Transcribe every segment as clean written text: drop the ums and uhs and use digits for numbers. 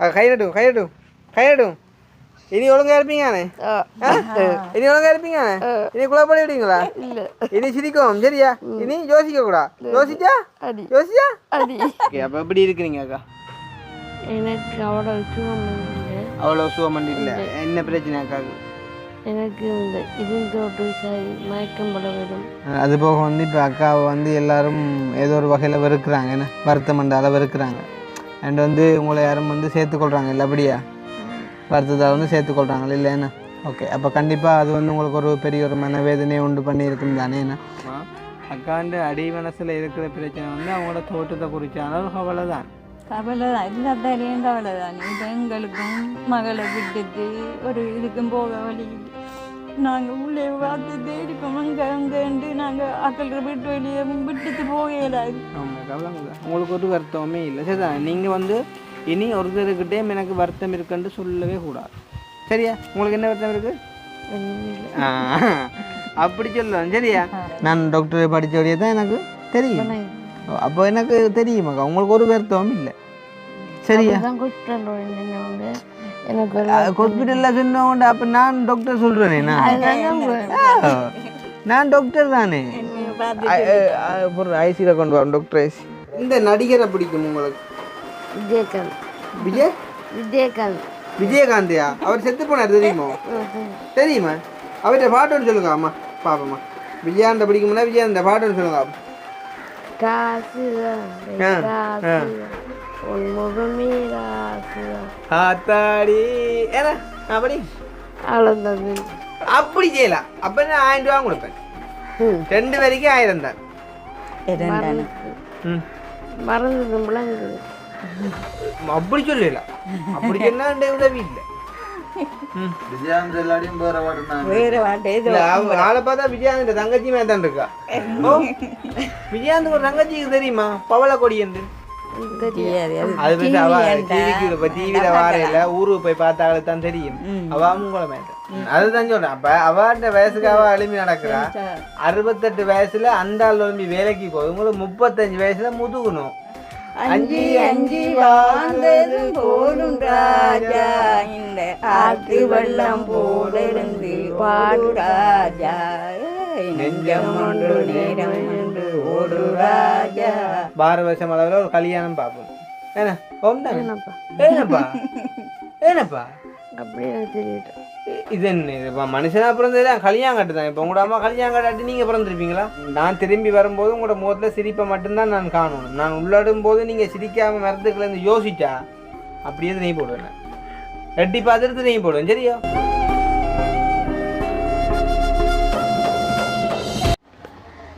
கையிடட்டும் கையிடட்டும் கையிடட்டும். இனி ஒழுங்கா இருப்பீங்கானே? இனி ஒழுங்கா இருப்பீங்கானே? இனி குழப்படி விடுவீங்களா? இல்ல. இனி சிரிக்கும் சரியா? இனி யோசிக்க கூடா. யோசிச்சா யோசிச்சா ஓகே. அப்போ எப்படி இருக்கிறீங்க அக்கா? எனக்கு அவ்வளோ சுகம் இல்லை. அவ்வளோ சுகம் இல்லை. என்ன பிரச்சனை அக்காவுக்கு? எனக்கு இந்த இதோட்டு சரி மயக்கம் பட வரும். அது போக வந்து இப்போ அக்காவை வந்து எல்லாரும் ஏதோ ஒரு வகையில் வெறுக்கிறாங்க, என்ன வருத்தம் மண்டால வெறுக்கிறாங்க. அண்ட் வந்து உங்களை யாரும் வந்து சேர்த்துக்கொள்கிறாங்க இல்லை அப்படியா? வருத்தத்தால் வந்து சேர்த்துக்கொள்கிறாங்க இல்லை என்ன? ஓகே. அப்போ கண்டிப்பாக அது வந்து உங்களுக்கு ஒரு பெரிய ஒரு மனவேதனையை உண்டு பண்ணியிருக்கும் தானே என்ன? அக்காண்டு அடி மனசில் இருக்கிற பிரச்சனை வந்து அவங்களோட தோட்டத்தை குறித்தான ஒரு கவலை தான். கவலை தான், எல்லாத்தாலையும் கவலை தான். இப்போ எங்களுக்கும் மகளை விட்டுட்டு ஒரு இதுக்கும் போக வழி நாங்கள் உள்ளே பார்த்து தேடிப்போம். அங்கேண்டு நாங்கள் அக்கல் வீட்டு வெளியே விட்டுட்டு போகலாது. ஆமாம், கவலை உங்களுக்கு ஒரு வருத்தமே இல்லை. சரிதான். நீங்கள் வந்து இனி ஒருத்தருக்கிட்டே எனக்கு வருத்தம் இருக்குன்னு சொல்லவே கூடாது சரியா? உங்களுக்கு என்ன வருத்தம் இருக்குது? அப்படி சொல்லலாம் சரியா? நான் டாக்டரை படித்தபடியே தான் எனக்கு தெரியும். அப்போ எனக்கு தெரியுமாக்கா உங்களுக்கு ஒரு வருத்தம் இல்லை சரியா? ஹாஸ்பிட்டலில் சொன்னோண்டு அப்போ நான் டாக்டர் சொல்கிறேனே. நான் டாக்டர் தானே. ஐசியில் கொண்டு வரோம் டாக்டர் ஐசி. இந்த நடிகரை பிடிக்கும் உங்களுக்கு? விஜயகாந்த். விஜயகாந்த். விஜயகாந்தியா? அவர் செத்து போனார் தெரியுமா? தெரியுமா? அவர்கிட்ட பாட்டோன்னு சொல்லுங்க. அம்மா பாப்பம்மா. விஜயாந்த பிடிக்கும்னா விஜயாந்த பாட்டோன்னு சொல்லுங்க. ஆத்தாடி ஏன்னா அப்படி அப்படி செய்யலாம். அப்ப நான் 1000 ரூபா கொடுப்பேன். 2 பேருக்கு 1000 தான். அப்படி சொல்லலாம். அப்படி என்ன உதவி இல்லை. ஆளை பார்த்தா விஜயாந்த தங்கச்சி மேதான் இருக்கா. விஜயாந்த ஒரு தங்கச்சிக்கு தெரியுமா பவளக்கொடி என்று? அது டிவியில வாரையில ஊருக்கு போய் பார்த்தாலும் தான் தெரியும். அவ உங்களை மேதான். அதுதான் சொல்றேன். அப்ப அவட்ட வயசுக்கு அவ எழுப்பி நடக்கிறா. 68 வயசுல அந்த ஆள் எழுப்பி வேலைக்கு போகுது. உங்களுக்கு 35 வயசுல முதுகணும். அஞ்சி அஞ்சி வாழ்ந்தது போலும் ராஜா, இந்த ஆத்து வெள்ளம் போலிருந்து பாடு ராஜா, நெஞ்சம் ஒன்று நேரம் என்று ஓடு ராஜா. 12 வருஷம் அளவில் ஒரு கல்யாணம் பார்ப்போம். ஏன்னா ஏனப்பா ஏனப்பா அப்படி எனக்கு தெரியுது. இது என்ன மனுஷனா பிறந்ததுதான் கல்யாணம் கட்டுதான். இப்போ உங்களோட அம்மா கல்யாணம் கட்டாட்டி நீங்கள் பிறந்திருப்பீங்களா? நான் திரும்பி வரும்போது உங்களோட முகத்தில் சிரிப்பை மட்டும்தான் நான் காணணும். நான் உள்ளாடும் போது நீங்கள் சிரிக்காமல் மரத்துக்குள்ளேருந்து யோசிச்சா அப்படியே நெய் போடுவேன். எட்டி பார்த்துட்டு நெய் போடுவேன் சரியா?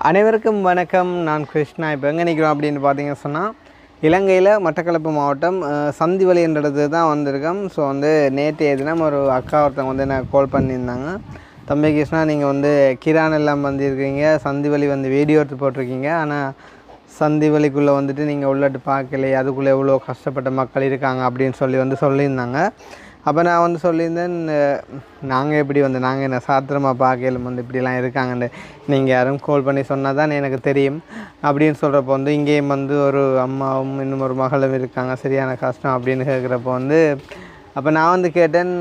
அனைவருக்கும் வணக்கம். நான் கிருஷ்ணா. இப்போ எங்கே நிற்கிறோம் அப்படின்னு பார்த்தீங்கன்னு சொன்னால் இலங்கையில் மட்டக்களப்பு மாவட்டம் சந்திவலி என்ற இடத்துல தான் வந்திருக்கோம். ஸோ வந்து நேற்றைய தினம் ஒரு அக்கா ஒருத்தவங்க வந்து எனக்கு கால் பண்ணியிருந்தாங்க. தம்பி கிருஷ்ணா, நீங்கள் வந்து கிரான் எல்லாம் வந்திருக்கீங்க, சந்திவலி வந்து வீடியோ எடுத்து போட்டிருக்கீங்க, ஆனால் சந்திவலிக்குள்ளே வந்துட்டு நீங்கள் உள்ளட்டு பார்க்கலையே, அதுக்குள்ளே எவ்வளோ கஷ்டப்பட்ட மக்கள் இருக்காங்க அப்படின்னு சொல்லியிருந்தாங்க. அப்போ நான் வந்து சொல்லியிருந்தேன், நாங்கள் எப்படி வந்து நாங்கள் என்ன சாத்திரமாக பார்க்கலும் வந்து இப்படிலாம் இருக்காங்கன்னு நீங்கள் யாரும் கால் பண்ணி சொன்னால் தான் எனக்கு தெரியும் அப்படின்னு சொல்கிறப்போ வந்து இங்கேயும் வந்து ஒரு அம்மாவும் இன்னும் ஒரு மகளும் இருக்காங்க, சரியான கஷ்டம் அப்படின்னு கேட்குறப்போ வந்து அப்போ நான் வந்து கேட்டேன்,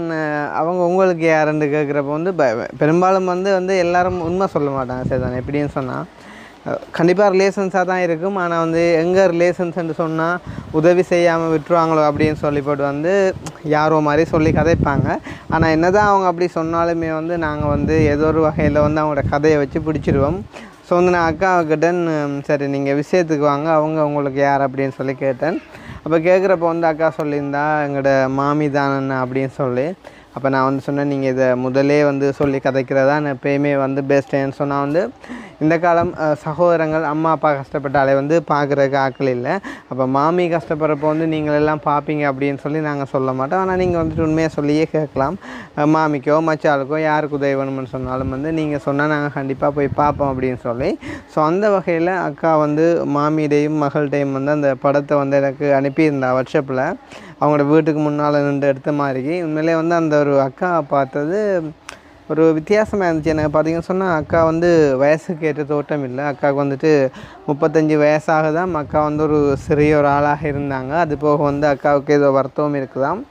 அவங்க உங்களுக்கு யாருன்னு கேட்குறப்போ வந்து பெரும்பாலும் வந்து எல்லோரும் உண்மை சொல்ல மாட்டாங்க. சரி தானே? எப்படின்னு சொன்னால் கண்டிப்பாக ரிலேஷன்ஸாக தான் இருக்கும். ஆனால் வந்து எங்கே ரிலேஷன்ஸ்ன்னு சொன்னால் உதவி செய்யாமல் விட்டுருவாங்களோ அப்படின்னு சொல்லி போட்டு வந்து யாரோ மாதிரி சொல்லி கதைப்பாங்க. ஆனால் என்ன தான் அவங்க அப்படி சொன்னாலுமே வந்து நாங்கள் வந்து ஏதோ ஒரு வகையில் வந்து அவங்களோட கதையை வச்சு பிடிச்சிடுவோம். ஸோ வந்து நான் அக்காவுக்கிட்டேன், சரி நீங்கள் விஷயத்துக்கு வாங்க, அவங்க உங்களுக்கு யார் அப்படின்னு சொல்லி கேட்டேன். அப்போ கேட்குறப்போ வந்து அக்கா சொல்லியிருந்தா எங்களோட மாமி தானண்ணா அப்படின்னு சொல்லி. அப்போ நான் வந்து சொன்னேன், நீங்கள் இதை முதலே வந்து சொல்லி கதைக்கிறதா நான் எப்பயுமே வந்து பெஸ்ட்டுன்னு சொன்னால் வந்து இந்த காலம் சகோதரங்கள் அம்மா அப்பா கஷ்டப்பட்டாலே வந்து பார்க்குறதுக்கு ஆக்கள் இல்லை. அப்போ மாமி கஷ்டப்படுறப்போ வந்து நீங்கள் எல்லாம் பார்ப்பீங்க அப்படின்னு சொல்லி நாங்கள் சொல்ல மாட்டோம். ஆனால் நீங்கள் வந்துட்டு உண்மையாக சொல்லியே கேட்கலாம். மாமிக்கோ மச்சாளுக்கோ யாருக்கு உதவி வேணும்னு சொன்னாலும் வந்து நீங்கள் சொன்னால் நாங்கள் கண்டிப்பாக போய் பார்ப்போம் அப்படின்னு சொல்லி. ஸோ அந்த வகையில் அக்கா வந்து மாமியிடையும் மகள்கிட்டையும் வந்து அந்த படத்தை வந்து எனக்கு அனுப்பியிருந்தா வாட்ஸ்அப்பில். அவங்களோட வீட்டுக்கு முன்னால் நின்று எடுத்த மாதிரி உண்மையிலே வந்து அந்த ஒரு அக்கா பார்த்தது ஒரு வித்தியாசமாக இருந்துச்சு. எனக்கு பார்த்தீங்கன்னு சொன்னால் அக்கா வந்து வயசுக்கு ஏற்ற தோட்டம் இல்லை. அக்காவுக்கு வந்துட்டு 35 வயசாக தான் அக்கா வந்து ஒரு சிறிய ஒரு ஆளாக இருந்தாங்க. அது போக வந்து அக்காவுக்கு ஏதோ வருத்தமும் இருக்குதாம்.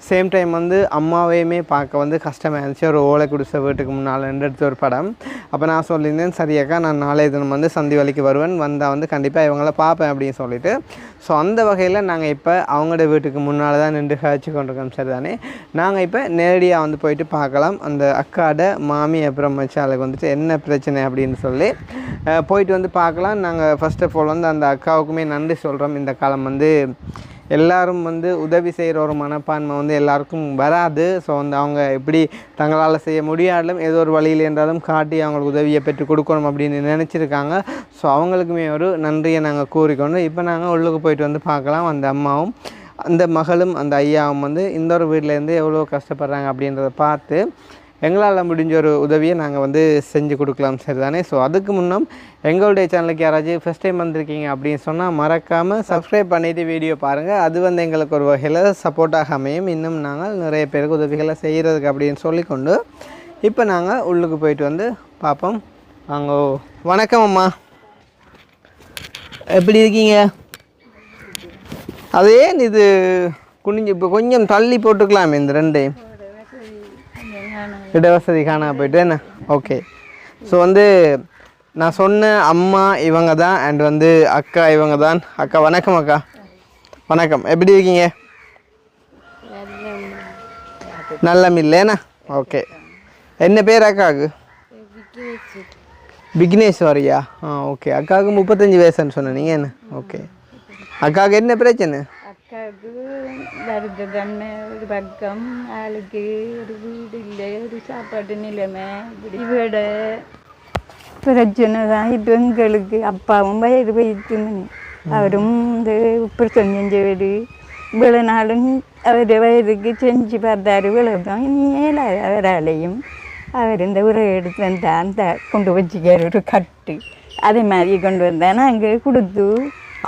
சேம் டைம் வந்து அம்மாவையுமே பார்க்க வந்து கஷ்டமாக இருந்துச்சு. ஒரு ஓலை குடிசை வீட்டுக்கு முன்னால் எடுத்த ஒரு படம். அப்போ நான் சொல்லியிருந்தேன், சரி அக்கா நான் நாளைய தினம் வந்து சந்திவலிக்கு வருவேன், வந்தால் வந்து கண்டிப்பாக இவங்கள பார்ப்பேன் அப்படின்னு சொல்லிட்டு. ஸோ அந்த வகையில் நாங்கள் இப்போ அவங்களோட வீட்டுக்கு முன்னால் தான் நின்று கழிச்சு கொண்டிருக்கோம். சரி தானே, நாங்கள் இப்போ நேரடியாக வந்து போயிட்டு பார்க்கலாம் அந்த அக்காட மாமி அப்புறம் மச்சாளுக்கு வந்துட்டு என்ன பிரச்சனை அப்படின்னு சொல்லி போயிட்டு வந்து பார்க்கலாம். நாங்கள் ஃபர்ஸ்ட் ஆஃப் ஆல் வந்து அந்த அக்காவுக்குமே நன்றி சொல்கிறோம். இந்த காலம் வந்து எல்லாரும் வந்து உதவி செய்கிற ஒரு மனப்பான்மை வந்து எல்லாருக்கும் வராது. ஸோ வந்து அவங்க எப்படி தங்களால் செய்ய முடியாலும் ஏதோ ஒரு வழியில் என்றாலும் காட்டி அவங்களுக்கு உதவியை பெற்று கொடுக்கணும் அப்படின்னு நினச்சிருக்காங்க. ஸோ அவங்களுக்குமே ஒரு நன்றியை நாங்கள் கூறிக்கொண்டு இப்போ நாங்கள் உள்ளுக்கு போயிட்டு வந்து பார்க்கலாம். அந்த அம்மாவும் அந்த மகளும் அந்த ஐயாவும் வந்து இந்த ஒரு வீட்டிலேருந்து எவ்வளோ கஷ்டப்படுறாங்க அப்படின்றத பார்த்து எங்களால் முடிஞ்ச ஒரு உதவியை நாங்கள் வந்து செஞ்சு கொடுக்கலாம். சரி தானே. ஸோ அதுக்கு முன்னம் எங்களுடைய சேனலுக்கு யாராச்சும் ஃபஸ்ட் டைம் வந்திருக்கீங்க அப்படின்னு சொன்னால் மறக்காமல் சப்ஸ்கிரைப் பண்ணிவிட்டு வீடியோ பாருங்கள். அது வந்து எங்களுக்கு ஒரு வகையில் சப்போர்ட்டாக அமையும். இன்னும் நாங்கள் நிறைய பேருக்கு உதவிகளை செய்கிறதுக்கு அப்படின்னு சொல்லிக்கொண்டு இப்போ நாங்கள் உள்ளுக்கு போயிட்டு வந்து பார்ப்போம். வாங்க. வணக்கம் அம்மா, எப்படி இருக்கீங்க? அதே இது குனிஞ்சு இப்போ கொஞ்சம் தள்ளி போட்டுக்கலாமே இந்த ரெண்டையும், இடவசதி காணா போயிட்டு என்ன. ஓகே. ஸோ வந்து நான் சொன்ன அம்மா இவங்க தான், அண்ட் வந்து அக்கா இவங்க தான். அக்கா வணக்கம். அக்கா வணக்கம், எப்படி இருக்கீங்க? நல்லம் இல்லைண்ணா. ஓகே. என்ன பேர் அக்காவுக்கு? விக்னேஸ்வரியா? ஓகே. அக்காவுக்கு 35 வயசுன்னு சொன்னீங்க என்ன? ஓகே. அக்காவுக்கு என்ன பிரச்சனை? அக்காவுக்கு வருது தன்மை ஒரு பக்கம், ஆளுக்கு ஒரு வீடு இல்லை, ஒரு சாப்பாட்டு நிலைமை, இப்படி விட பிரச்சனை தான். இப்போ எங்களுக்கு அப்பாவும் வயது வயிற்றுன்னு அவரும் இந்த உப்பு செஞ்சவர் இவ்வளோ நாளும் அவர் வயதுக்கு செஞ்சு பார்த்தாரு. இவ்வளோதான் இனி ஏழாது அவராலையும். அவர் இந்த உரை எடுத்து வந்தால் அந்த கொண்டு வச்சுக்கார் ஒரு கட்டு, அதே மாதிரி கொண்டு வந்தால் நாங்கள் கொடுத்து.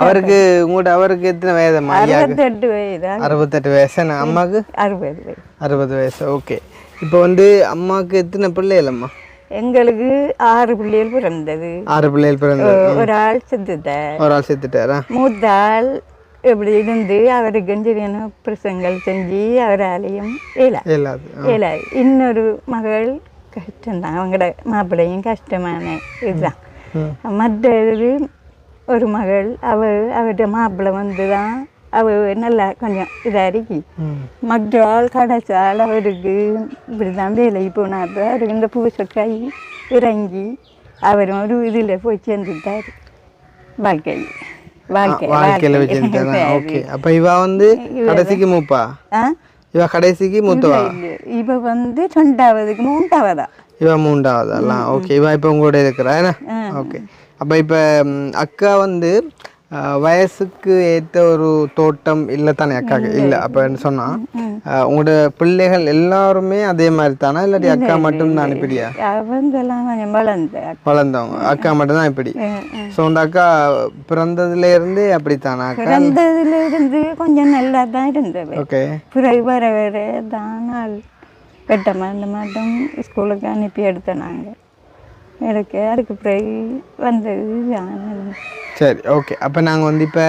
அவருக்கு உங்கள்கிட்ட அவருக்கு எத்தனை வயதுமா? 68 வயது. 68 வயசு. அம்மாவுக்கு 60 வயது. 60 வயசு. ஓகே. இப்போ வந்து அம்மாவுக்கு எத்தனை பிள்ளைகள் அம்மா? எங்களுக்கு 6 பிள்ளைகள் பிறந்தது. 6 பிள்ளைகள் பிறந்தது. ஒரு ஆள் செத்துட்டார். ஒரு ஆள் செத்துட்டாரா? மூத்த ஆள் இப்படி இருந்து அவருக்கு சரியான பிரசங்கள் செஞ்சு அவராலையும் ஏழாது. இன்னொரு மகள் கஷ்டம்தான், அவங்களோட மாப்பிள்ளையும் கஷ்டமான இதுதான். மற்றது ஒரு மகள் அவருடைய மாப்பிள்ளை வந்து தான் நல்லா கொஞ்சம் இதாக இருக்கி. மற்ற ஆள் கடைசால் அவருக்கு இப்படி தான் வேலைக்கு போனார். அவருக்கு இந்த பூசக்காய் இறங்கி அவரும் ஒரு இதில் போய் சேர்ந்துட்டார். வாழ்க்கையில் வச்சிருந்தாங்க. ஓகே. அப்போ இவ வந்து கடைசிக்கு மூப்பா? இவ கடைசிக்கு மூத்தவா? இவ வந்து 2வது 3வதா? இவ 3வதெல்லாம். ஓகே. இவ இப்போ உங்களோட இருக்கிறா என்ன? ஓகே. அப்போ இப்போ அக்கா வந்து வயசுக்கு ஏற்ற ஒரு தோட்டம் இல்லை தானே அக்காவுக்கு? இல்லை. அப்போ என்ன சொன்னால் உங்களோட பிள்ளைகள் எல்லாருமே அதே மாதிரி தானா, இல்லாட்டி அக்கா மட்டும் தான் இப்படியா? வளர்ந்தவங்க அக்கா மட்டும் தான் இப்படி. ஸோ அந்த அக்கா பிறந்ததுலேருந்தே அப்படித்தானா? பிறந்ததுலேருந்து கொஞ்சம் நல்லா தான் இருந்தது. ஓகே. பிறகு வர வர தான் நாள் வெட்டமாக இந்த மாட்டம் ஸ்கூலுக்கு அனுப்பி எடுத்தோம் நாங்கள். எனக்கு அதுக்கு பிறகு வந்தது. சரி. ஓகே. அப்போ நாங்கள் வந்து இப்போ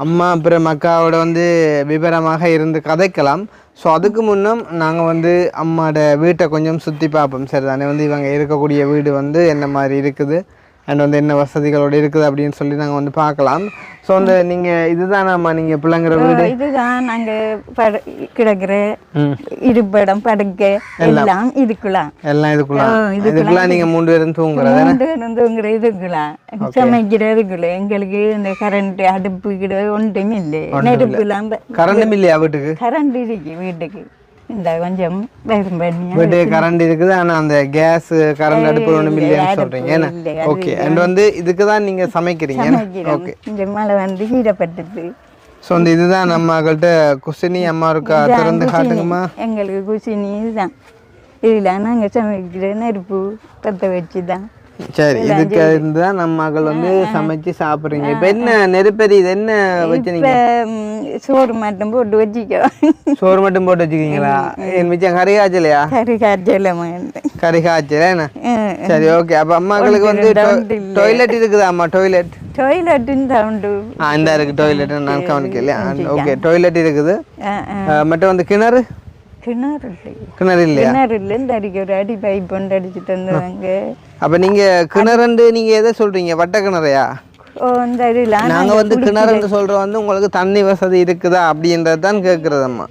அம்மா அப்புறம் அக்காவோட வந்து விவரமாக இருந்து கதைக்கலாம். ஸோ அதுக்கு முன்னம் நாங்கள் வந்து அம்மாவோட வீட்டை கொஞ்சம் சுற்றி பார்ப்போம். சரி தானே. வந்து இவங்க இருக்கக்கூடிய வீடு வந்து என்ன மாதிரி இருக்குது, அண்ட் வந்து என்ன வசதிகளோடு இருக்குது அப்படின்னு சொல்லி நாங்கள் வந்து பார்க்கலாம். ஸோ வந்து நீங்கள் இதுதானாம்மா நீங்கள் பிள்ளைங்கிற வீடு? இதுதான் நாங்கள் கிடக்கிற இருப்பிடம், படுக்க எல்லாம் இதுக்குலாம். எல்லாம் இதுக்குலாம் நீங்கள் 3 பேரும் தூங்குற இதுக்குலாம், சமைக்கிறதுக்குள்ள. எங்களுக்கு இந்த கரண்ட் அடுப்பு கிட ஒன்றும் இல்லை. நெருப்புலாம் கரண்டும் இல்லையா வீட்டுக்கு? கரண்ட் இருக்கு வீட்டுக்கு. இந்த கொஞ்சம் வீட்டு கரண்ட் இருக்குது, ஆனால் அந்த கேஸ் கரண்ட் அடுப்பு ஒன்றும் இல்லைன்னு சொல்கிறீங்க என்ன? ஓகே. அண்ட் வந்து இதுக்கு தான் நீங்கள் சமைக்கிறீங்க? ஓகே. இந்த மழை வந்து கீழப்பட்டது. ஸோ வந்து இதுதான் நம்ம நம்மகிட்ட குசினி அம்மா இருக்கா, திறந்து காட்டுங்கம்மா. எங்களுக்கு குசினி இதுதான். இதில் நாங்கள் சமைக்கிற நெருப்பு பற்ற வச்சு தான். சரி, இதுக்கு தான் நம்ம மகள் வந்து சமைச்சு சாப்பிட்றீங்க. இப்போ என்ன நெருப்பெரி இது என்ன வச்சு இப்போ சோறு மட்டும் போட்டு வச்சுக்கோ. சோறு மட்டும் போட்டு வச்சுக்கிங்களா? மிச்சம் கறி காய்ச்சலையா? கறி காய்ச்சல கறி காய்ச்சல என்ன? சரி, ஓகே. அப்போ அம்மாக்களுக்கு வந்து டாய்லெட் இருக்குதா? அம்மா டாய்லெட் டாய்லெட்டுன்னு உண்டு. இந்த இருக்கு டாய்லெட், நான் கவனிக்கலையா? ஓகே, டாய்லெட் இருக்குது. மட்டும் வந்து கிணறு கிணறு இல்லை. கிணறு இல்லையா? கிணறு இல்லை. இந்த அடிக்க ஒரு அடி பைப் ஒன்று அடிச்சுட்டு வந்தாங்க. அப்போ நீங்கள் கிணறுண்டு நீங்கள் எதை சொல்கிறீங்க? வட்ட கிணறையா? இந்த அடியில் நாங்கள் வந்து கிணறுன்னு சொல்கிறோம் வந்து உங்களுக்கு தண்ணி வசதி இருக்குதா அப்படின்றது தான் கேட்குறதம்மா.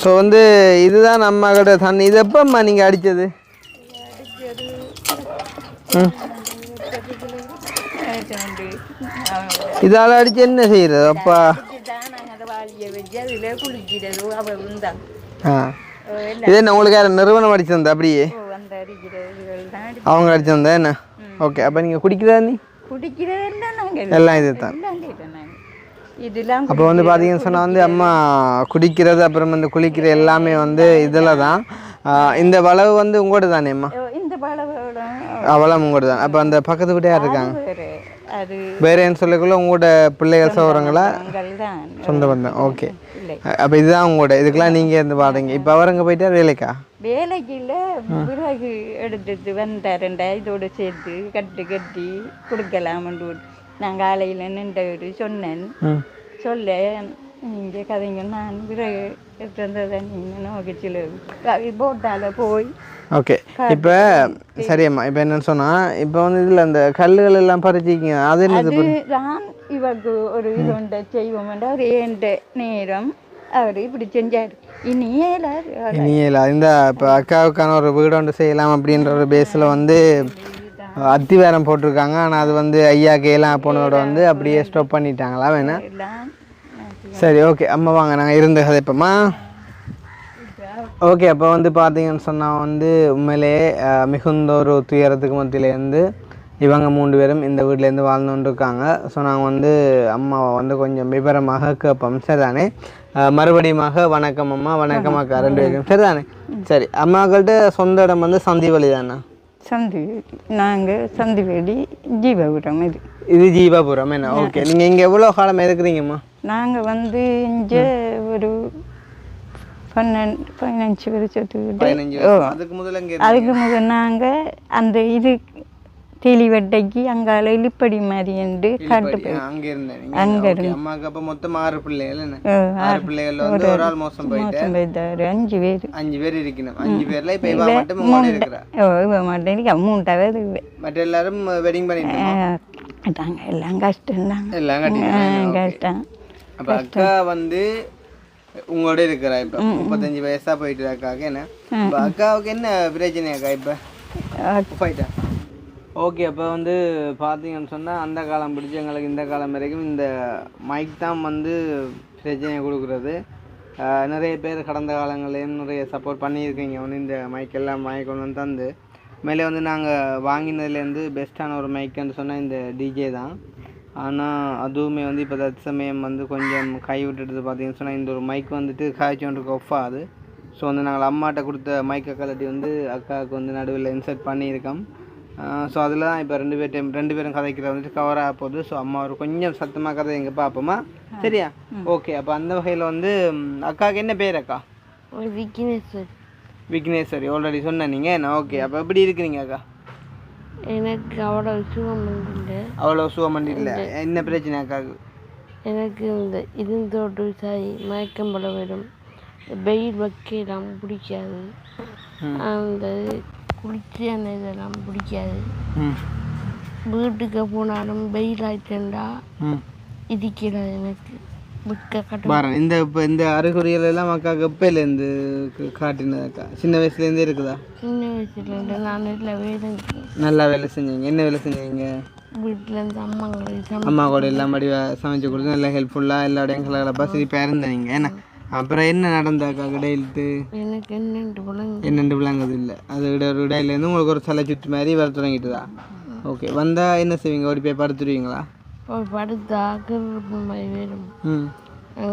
ஸோ வந்து இதுதான் நம்ம கிட்ட தண்ணி. இது எப்போம்மா நீங்கள் அடித்தது? இதால் அடித்து என்ன செய்கிறது அப்பா? இது என்ன உங்களுக்கு யார் நிறுவனம் அடிச்சு தந்தா? அப்படியே அவங்க அடிச்சு தந்தா என்ன? ஓகே. அப்போ நீங்கள் குடிக்கிறதா? நீ எல்லாம் இது தான். அப்போ வந்து பார்த்தீங்கன்னு சொன்னால் வந்து அம்மா குடிக்கிறது அப்புறம் வந்து குளிக்கிற எல்லாமே வந்து இதில் தான். இந்த வளவு வந்து உங்களோட தானே அம்மா? அவளம் உங்களோட தான். அப்போ அந்த பக்கத்து வீட்டு யார் இருக்காங்க? வேறேன்னு சொல்லக்குள்ள உங்களோட பிள்ளைகள் சௌரங்களா? சொந்த பந்தம். ஓகே. அப்போ இதுதான் உங்களோட. இதுக்கெல்லாம் நீங்கள் இருந்து பாருங்க. இப்போ அவரங்க போயிட்டா வேலைக்கா? வேலைக்கு இல்லை, விறகு எடுத்துட்டு வந்தாருண்டா இதோடு சேர்த்து கட்டி கொடுக்கலாம்னு நான் காலையில் நின்று சொன்னேன். சொல்ல நீங்கள் கதைங்க நான் விறகு எடுத்து வந்ததை நீங்கள் நோக்கிச்சில் போட்டால போய். ஓகே. இப்போ சரியம்மா, இப்போ என்னன்னு சொன்னால் இப்போ வந்து இதில் அந்த கல்லுகள் எல்லாம் பறிச்சிக்கிங்க. அது என்னது? நான் இவருக்கு ஒரு இது ஒன்றை செய்வோம். ஒரு ஏண்ட நேரம் அவர் இப்படி செஞ்சார். இனியேலா இந்த இப்போ அக்காவுக்கான ஒரு வீடு ஒன்று செய்யலாம் அப்படின்ற ஒரு பேஸில் வந்து அத்திவாரம் போட்டிருக்காங்க. ஆனால் அது வந்து ஐயா கேலாம் போனோட வந்து அப்படியே ஸ்டாப் பண்ணிட்டாங்களா வேணா? சரி, ஓகே. அம்மா வாங்க நாங்கள் இருந்து கதைப்போம்மா. ஓகே. அப்போ வந்து பார்த்தீங்கன்னு சொன்னால் வந்து உண்மையிலே மிகுந்த ஒரு துயரத்துக்கு மத்தியிலேருந்து இவங்க 3 பேரும் இந்த வீட்டிலேருந்து வாழ்ந்துட்டு இருக்காங்க. ஸோ நாங்கள் வந்து அம்மாவை வந்து கொஞ்சம் விவரமாக கேட்போம். சரிதானே? மறுபடியுமாக வணக்கம் அம்மா. வணக்கம் அக்கா, 2 பேரும். சரிதானே? சரி. அம்மாக்கிட்ட சொந்த இடம் வந்து சந்திவெளி தானே? நாங்கள் சந்திவெளி ஜீவாபுரம். இது ஜீவாபுரம் என்ன? ஓகே. நீங்கள் இங்கே எவ்வளோ காலம் இருக்கிறீங்கம்மா? நாங்கள் வந்து இங்கே ஒரு 15 வருஷத்துக்கு. அதுக்கு முதல் நாங்கள் அந்த இது தெளிவட்டைக்கு அங்கால இழுப்படி மாதிரி என்று காட்டு போய் அங்கே இருந்தேன். அம்மாவுக்கு அப்போ மொத்தம் 6 பிள்ளைகள். 6 பிள்ளைகள் வந்து ஒரு ஆள் மோசம் போயிட்டாரு. 5 பேர் இருக்கணும். 5 பேர்ல இப்போ இவ மட்டும் மூணு இருக்கிறா. இவ மட்டும் 3வது. மற்ற எல்லாரும் வெட்டிங் பண்ணிட்டாங்க. எல்லாம் கஷ்டம் தான். எல்லாம் கஷ்டம். அப்போ அக்கா வந்து உங்களோட இருக்கிறா. இப்போ 35 வயசா போயிட்டு அக்காவுக்கு என்ன? இப்போ அக்காவுக்கு என்ன பிரச்சனை அக்கா இப்போ போயிட்டா? ஓகே. அப்போ வந்து பார்த்தீங்கன்னு சொன்னால் அந்த காலம் பிடிச்சி எங்களுக்கு இந்த காலம் வரைக்கும் இந்த மைக் தான் வந்து பிரச்சனையை கொடுக்குறது. நிறைய பேர் கடந்த காலங்களையும் நிறைய சப்போர்ட் பண்ணியிருக்கீங்க. வந்து இந்த மைக் எல்லாம் மைக் ஒன்று வந்து தந்து மேலே வந்து நாங்கள் வாங்கினதுலேருந்து பெஸ்ட்டான ஒரு மைக்குன்னு சொன்னால் இந்த டிஜே தான். ஆனால் அதுவுமே வந்து இப்போ தற்சமயம் வந்து கொஞ்சம் கை விட்டுட்டு பார்த்தீங்கன்னு சொன்னால் இந்த ஒரு மைக் வந்துட்டு காய்ச்சி ஒன்றுக்கு ஆஃப் ஆகுது. ஸோ வந்து நாங்கள் அம்மாட்ட கொடுத்த மைக்கை கலட்டி வந்து அக்காவுக்கு வந்து நடுவில் இன்சர்ட் பண்ணியிருக்கோம். ஸோ அதில் தான் இப்போ 2 பேரும் கதைக்கிற வந்துட்டு கவர் ஆக போகுது. ஸோ அம்மா ஒரு கொஞ்சம் சத்தமாக கதை எங்கே பார்ப்போமா? சரியா? ஓகே. அப்போ அந்த வகையில் வந்து அக்காவுக்கு என்ன பேர் அக்கா? விக்னேஸ்வரி. ஆல்ரெடி சொன்னேன் நீங்கள் என்ன? ஓகே. அப்போ எப்படி இருக்கிறீங்க அக்கா? எனக்கு அவ்வளோ சுகமண்டி இல்லை. என்ன பிரச்சனை அக்காவுக்கு? எனக்கு இந்த இதோடு சாய் மயக்கம் போல வரும். வெயில் வைக்கலாம் பிடிக்காது. அந்த குளிச்சு அந்த இதெல்லாம் பிடிக்காது. வீட்டுக்கு போனாலும் வெயில் ஆயிட்டா இருக்கிறது எனக்கு இந்த இப்போ இந்த அறிகுறிகள் எல்லாம் அக்காவுக்கு எப்போலேருந்து காட்டினதாக்கா? சின்ன வயசுலேருந்தே இருக்குதா? சின்ன வயசுலேருந்து நான் நல்லா வேலை செஞ்சீங்க. என்ன வேலை செஞ்சீங்க? வீட்டிலேருந்து அம்மா கூட எல்லாம் படி சமைச்சு கொடுத்து நல்லா ஹெல்ப்ஃபுல்லாக எல்லா இடையும் கலகலப்பா சிரிப்பாக இருந்தீங்க. ஏன்னா அப்புறம் என்ன நடந்தாக்கா இடையில்ட்டு? எனக்கு என்னென்று விளங்குது இல்லை. அது ஒரு இடையிலேருந்து உங்களுக்கு ஒரு சிலை சுற்றி மாதிரி வர தொடங்கிட்டுதா? ஓகே. வந்தால் என்ன செய்வீங்க? ஓடி போய் படுத்துருவீங்களா? படுத்தா வரும்.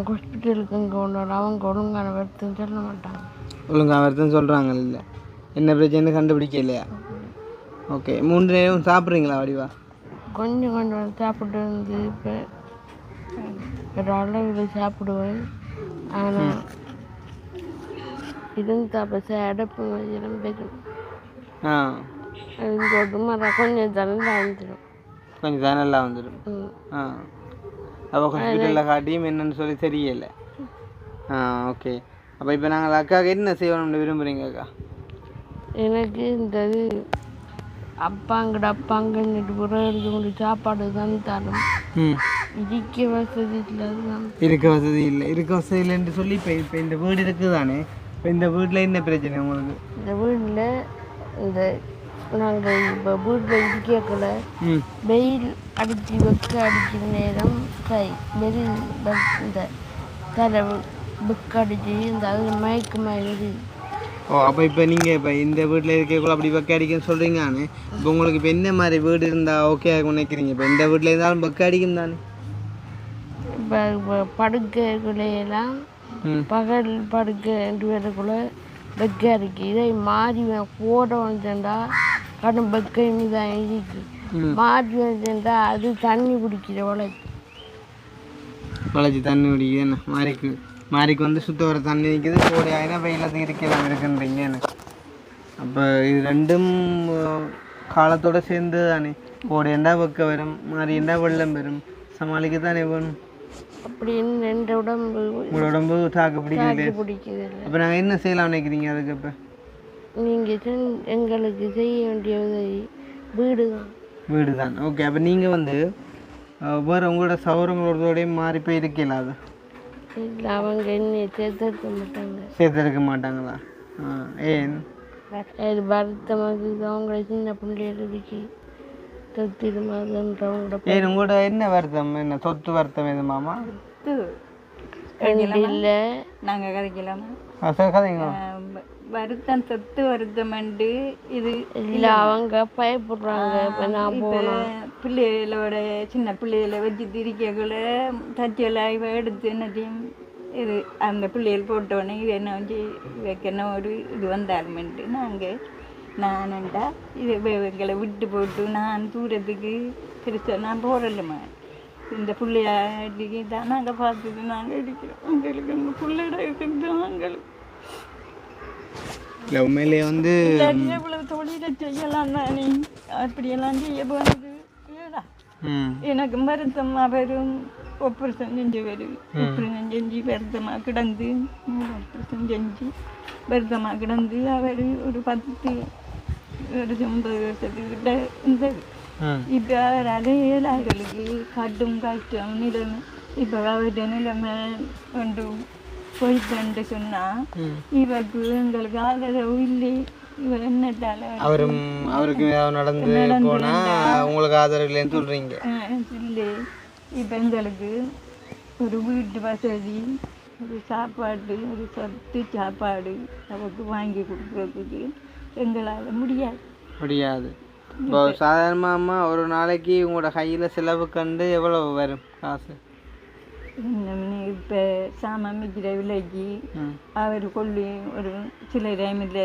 ஹாஸ்பிட்டலுக்கு அங்கே ஒன்று அவங்க ஒழுங்கான வருத்தம் சொல்ல மாட்டாங்க. ஒழுங்கான வருத்தம் சொல்கிறாங்க இல்லை? என்ன பிரச்சனை கண்டுபிடிக்க இல்லையா? ஓகே 3 நேரம் சாப்பிட்றீங்களா வடிவா? கொஞ்சம் கொஞ்சம் சாப்பிட்டு வந்து இப்போ ஒரு அளவில் சாப்பிடுவேன். ஆனால் இருந்தால் அப்போ அடப்பு வச்சிடும் பெரும். ஆ அது போட்டு மரம் கொஞ்சம் தரலாம் வந்துடும். கொஞ்சம் தான் நல்லா வந்துடும். ஆ அப்போ ஹாஸ்பிட்டலில் காட்டியும் என்னன்னு சொல்லி தெரியல. ஆ ஓகே. அப்போ இப்போ நாங்கள் அக்காவுக்கு என்ன செய்யணும்னு விரும்புகிறீங்க அக்கா? எனக்கு இந்த இது அப்பாங்கன்னுட்டு புறம் எடுத்து கொண்டு சாப்பாடு தான் தரும். இருக்க வசதி இல்லாதான் இருக்க வசதி இல்லை. இருக்க வசதி இல்லைன்னு சொல்லி இப்போ இந்த வீடு இருக்குது தானே, இப்போ இந்த வீட்டில் என்ன பிரச்சனை உங்களுக்கு? இந்த வீட்டில் இந்த நாங்கள் இப்போ வீட்டில் இருக்கக்குள்ள வெயில் அடித்து அடிக்கிற நேரம் வெயில் இந்த தலை அடிச்சு இந்த அதில் மயக்கமாயிடுது. ஓ அப்போ இப்போ நீங்கள் இப்போ இந்த வீட்டில் இருக்கக்குள்ள அப்படி பக்க அடிக்குன்னு சொல்கிறீங்கன்னு, இப்போ உங்களுக்கு இப்போ என்ன மாதிரி வீடு இருந்தால் ஓகே நினைக்கிறீங்க? இப்போ இந்த வீட்டில் இருந்தாலும் பக்க அடிக்கும் தானே? இப்போ படுக்கைக்குள்ளையெல்லாம் பகல் படுக்கை 2 பேருக்குள்ள பெக்கை இருக்கு. இதை மாறி போட வந்துட்டா கடும் பெக்கைன்னு தான் இருக்கு. மாறி வந்துட்டா அது தண்ணி குடிக்கிற வளைச்சி தண்ணி குடிக்குது. என்ன மாறிக்கு வந்து சுத்த வர தண்ணி நிற்கிது. கோடை ஆயினா வெயிலத்துக்கு இருக்கலாம் இருக்குன்றீங்க எனக்கு. அப்போ இது ரெண்டும் காலத்தோடு சேர்ந்து தானே. கோடை என்றா வெக்க வரும், மாறி என்றா வெள்ளம் வரும், சமாளிக்க தானே வேணும். அப்படின்னு 2 உடம்பு உங்களோட உடம்பு தாக்கு பிடிக்குது. அப்போ நாங்கள் என்ன செய்யலாம் நினைக்கிறீங்க அதுக்கு? இப்போ நீங்கள் எங்களுக்கு செய்ய வேண்டிய உதவி வீடு தான். ஓகே. அப்போ நீங்கள் வந்து வேறு உங்களோட சௌரங்களோடய மாறி போய் இருக்கலாம். அது இல்லை, அவங்க என்ன சேர்த்தெடுக்க மாட்டாங்களா? ஏன் வருத்தமாக அவங்கள சின்ன பிள்ளைகளுக்கு தொத்திடுமாதுன்றவங்களோட. ஏன் உங்களோட என்ன வருத்தம்? என்ன சொத்து வருத்தம் எது மாமா? இல்லை நாங்கள் கதைக்கலாமா? கதைங்க. வருத்தம் சொத்து வருத்தம்ண்டு இது இல்லை, அவங்க பயப்படுறாங்க. இப்போ நான் பிள்ளைகளோட சின்ன பிள்ளைகளை வச்சு திரிக்கக்குள்ள தச்சியெல்லாம் இவ எடுத்து என்னத்தையும் இது அந்த பிள்ளைகள் போட்டோடனே இது என்ன வச்சு வைக்கன ஒரு இது வந்தாருமென்ட்டு நான்டா இது எங்களை விட்டு போட்டு நான் தூரத்துக்கு திருச்ச நான் போகிறல்லம்மா. இந்த பிள்ளையாட்டிக்கு தான் நாங்கள் பார்த்துட்டு நாங்கள் அடிக்கிறோம். எங்களுக்கு அந்த பிள்ளையோட இருக்குது நாங்கள் இல்லை உண்மையிலே வந்து எவ்வளவு தொழிலை செய்யலாம் தானே, அப்படியெல்லாம் செய்ய போனது ஏடா. எனக்கு வருத்தமாக வரும். ஆப்ரேஷன் செஞ்சு வரும். ஆப்ரேஷன் செஞ்சு வருத்தமாக கிடந்து 3 ஆப்ரேஷன் செஞ்சு வருத்தமாக கிடந்து அவர் ஒரு 10 வருஷம் 9 வருஷத்துக்கிட்ட இருந்தது. இப்போ அவரால் ஏழைகளுக்கு கட்டும் கஷ்டம் நிலைமை. இப்போ அவர்கிட்ட நிலைமை கொண்டு போயிட்டு சொன்னா இவருக்கு எங்களுக்கு ஆதரவு இல்லை. இவர் என்னட்டால அவருக்கு நடந்து போனா உங்களுக்கு ஆதரவு இல்லைன்னு சொல்றீங்க? இல்லை. இப்போ எங்களுக்கு ஒரு வீட்டு வசதி, ஒரு சாப்பாடு, ஒரு சொத்து சாப்பாடு அவருக்கு வாங்கி கொடுக்குறதுக்கு எங்களால் முடியாது. இப்போ சாதாரணமாக ஒரு நாளைக்கு உங்களோட கையில் செலவு கண்டு எவ்வளவு வரும் காசு? இப்போ சாமான் விற்கிற விலைக்கு அவர் கொள்ளி ஒரு சில டைமில்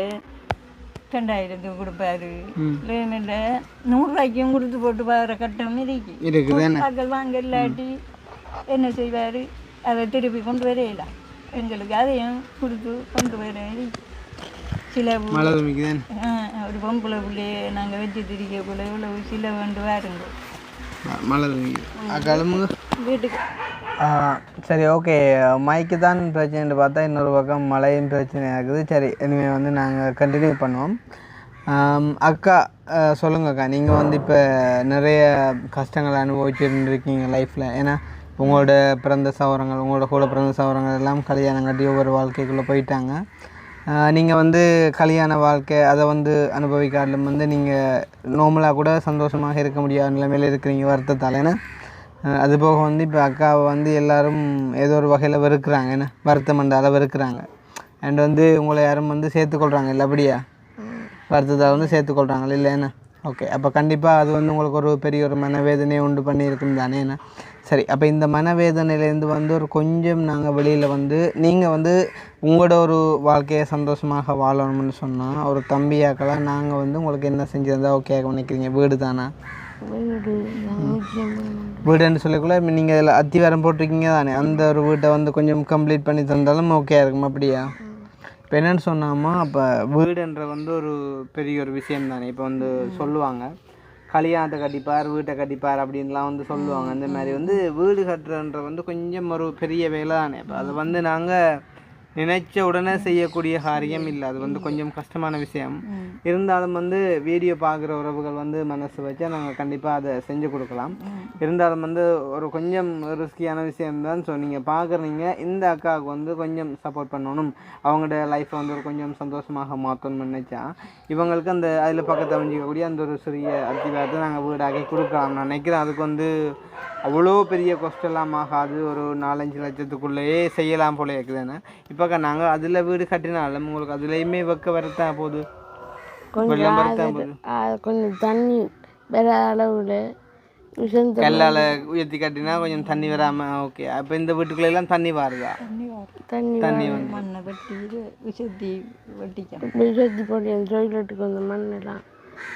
2000 கொடுப்பாரு. டைமில் 100 ரூபாய்க்கும் கொடுத்து போட்டு வர கட்டம் இருக்குது. வாங்க இல்லாட்டி என்ன செய்வார்? அதை திருப்பி கொண்டு வரையில எங்களுக்கு அதையும் கொடுத்து கொண்டு வர சில ஒரு பொம்பளை பிள்ளைய நாங்கள் வச்சு திரிக்க போல இவ்வளவு சில வேண்டு வாருங்க வீட்டுக்கு. சரி ஓகே. மைக்கு தான் பிரச்சனைன்னு பார்த்தா இன்னொரு பக்கம் மழையும் பிரச்சனை ஆகுது. சரி இனிமேல் வந்து நாங்கள் கண்டினியூ பண்ணுவோம். அக்கா சொல்லுங்கக்கா, நீங்கள் வந்து இப்போ நிறைய கஷ்டங்களை அனுபவிச்சுருந்துருக்கீங்க லைஃப்பில். ஏன்னா உங்களோட பிறந்த சகோதரங்கள், உங்களோட கூட பிறந்த சகோதரங்கள் எல்லாம் கல்யாணம் கட்டி ஒவ்வொரு வாழ்க்கைக்குள்ளே போயிட்டாங்க. நீங்கள் வந்து கல்யாண வாழ்க்கை அதை வந்து அனுபவிக்காட்டிலும் வந்து நீங்கள் நார்மலாக கூட சந்தோஷமாக இருக்க முடியாத நிலைமையில் இருக்கிறீங்க வருத்தத்தால். ஏன்னா அதுபோக வந்து இப்போ அக்காவை வந்து எல்லோரும் ஏதோ ஒரு வகையில் வெறுக்கிறாங்க. ஏன்னா வருத்தம் மண்டால வெறுக்கிறாங்க. அண்ட் வந்து உங்களை யாரும் வந்து சேர்த்துக்கொள்கிறாங்க இல்லை? அப்படியா? வருத்தத்தால் வந்து சேர்த்துக்கொள்கிறாங்க இல்லை? என்ன ஓகே. அப்போ கண்டிப்பாக அது வந்து உங்களுக்கு ஒரு பெரிய ஒரு மனவேதனையை உண்டு பண்ணியிருக்கும் தானே. ஏன்னா சரி, அப்போ இந்த மனவேதனையிலேருந்து வந்து ஒரு கொஞ்சம் நாங்கள் வெளியில் வந்து நீங்கள் வந்து உங்களோட ஒரு வாழ்க்கையை சந்தோஷமாக வாழணும்னு சொன்னால் ஒரு தம்பியாக்கெல்லாம் நாங்கள் வந்து உங்களுக்கு என்ன செஞ்சிருந்தா ஓகே நினைக்கிறீங்க? வீடு தானே? வீடு வீடுன்னு சொல்லக்குள்ள நீங்கள் அதில் அத்திவாரம் போட்டிருக்கீங்க தானே, அந்த ஒரு வீட்டை வந்து கொஞ்சம் கம்ப்ளீட் பண்ணி தந்தாலும் ஓகே இருக்கும். அப்படியா? இப்போ என்னென்னு சொன்னாமா, அப்போ வீடுன்ற வந்து ஒரு பெரிய ஒரு விஷயம் தானே. இப்போ வந்து சொல்லுவாங்க கல்யாணத்தை கட்டிப்பார், வீட்டை கட்டிப்பார் அப்படின்லாம் வந்து சொல்லுவாங்க. அந்த மாதிரி வந்து வீடு கட்டுறன்ற வந்து கொஞ்சம் ஒரு பெரிய வேலை தானே. இப்போ அதை வந்து நாங்கள் நினைச்ச உடனே செய்யக்கூடிய காரியம் இல்லை. அது வந்து கொஞ்சம் கஷ்டமான விஷயம். இருந்தாலும் வந்து வீடியோ பார்க்குற உறவுகள் வந்து மனசு வச்சா நாங்கள் கண்டிப்பாக அதை செஞ்சு கொடுக்கலாம். இருந்தாலும் வந்து ஒரு கொஞ்சம் ரிஸ்கியான விஷயம்தான். ஸோ நீங்கள் பார்க்குறீங்க, இந்த அக்காவுக்கு வந்து கொஞ்சம் சப்போர்ட் பண்ணணும், அவங்களோட லைஃப்பை வந்து ஒரு கொஞ்சம் சந்தோஷமாக மாற்றணும்னு நினச்சா இவங்களுக்கு அந்த அதில் பக்கத்தை அமைஞ்சிக்கக்கூடிய அந்த ஒரு சிறிய அத்திவாரத்தை நாங்கள் வீடாக்கி கொடுக்கலாம். நான் நினைக்கிறேன் அதுக்கு வந்து அவ்வளோ பெரிய கொஸ்டெல்லாம் ஆகாது, ஒரு 4-5 லட்சத்துக்குள்ளேயே செய்யலாம் போல இருக்குதுன்னு. இப்போ நாங்கள் அதில் வீடு கட்டினாலும் உங்களுக்கு அதுலேயுமே வெக்க வரத்தான் போகுது, வெள்ளம் வரத்தான் போகுது. கொஞ்சம் தண்ணி வேற அளவில் கல்லால் உயர்த்தி கட்டினா கொஞ்சம் தண்ணி வராமல் ஓகே. அப்போ இந்த வீட்டுக்குள்ளெல்லாம் தண்ணி வருதா? தண்ணி வந்து மண்ணை வெட்டி விசத்தி வெட்டிக்கலாம். விசத்தி போட்டு டொய்லெட்டுக்கு வந்து மண்ணெல்லாம்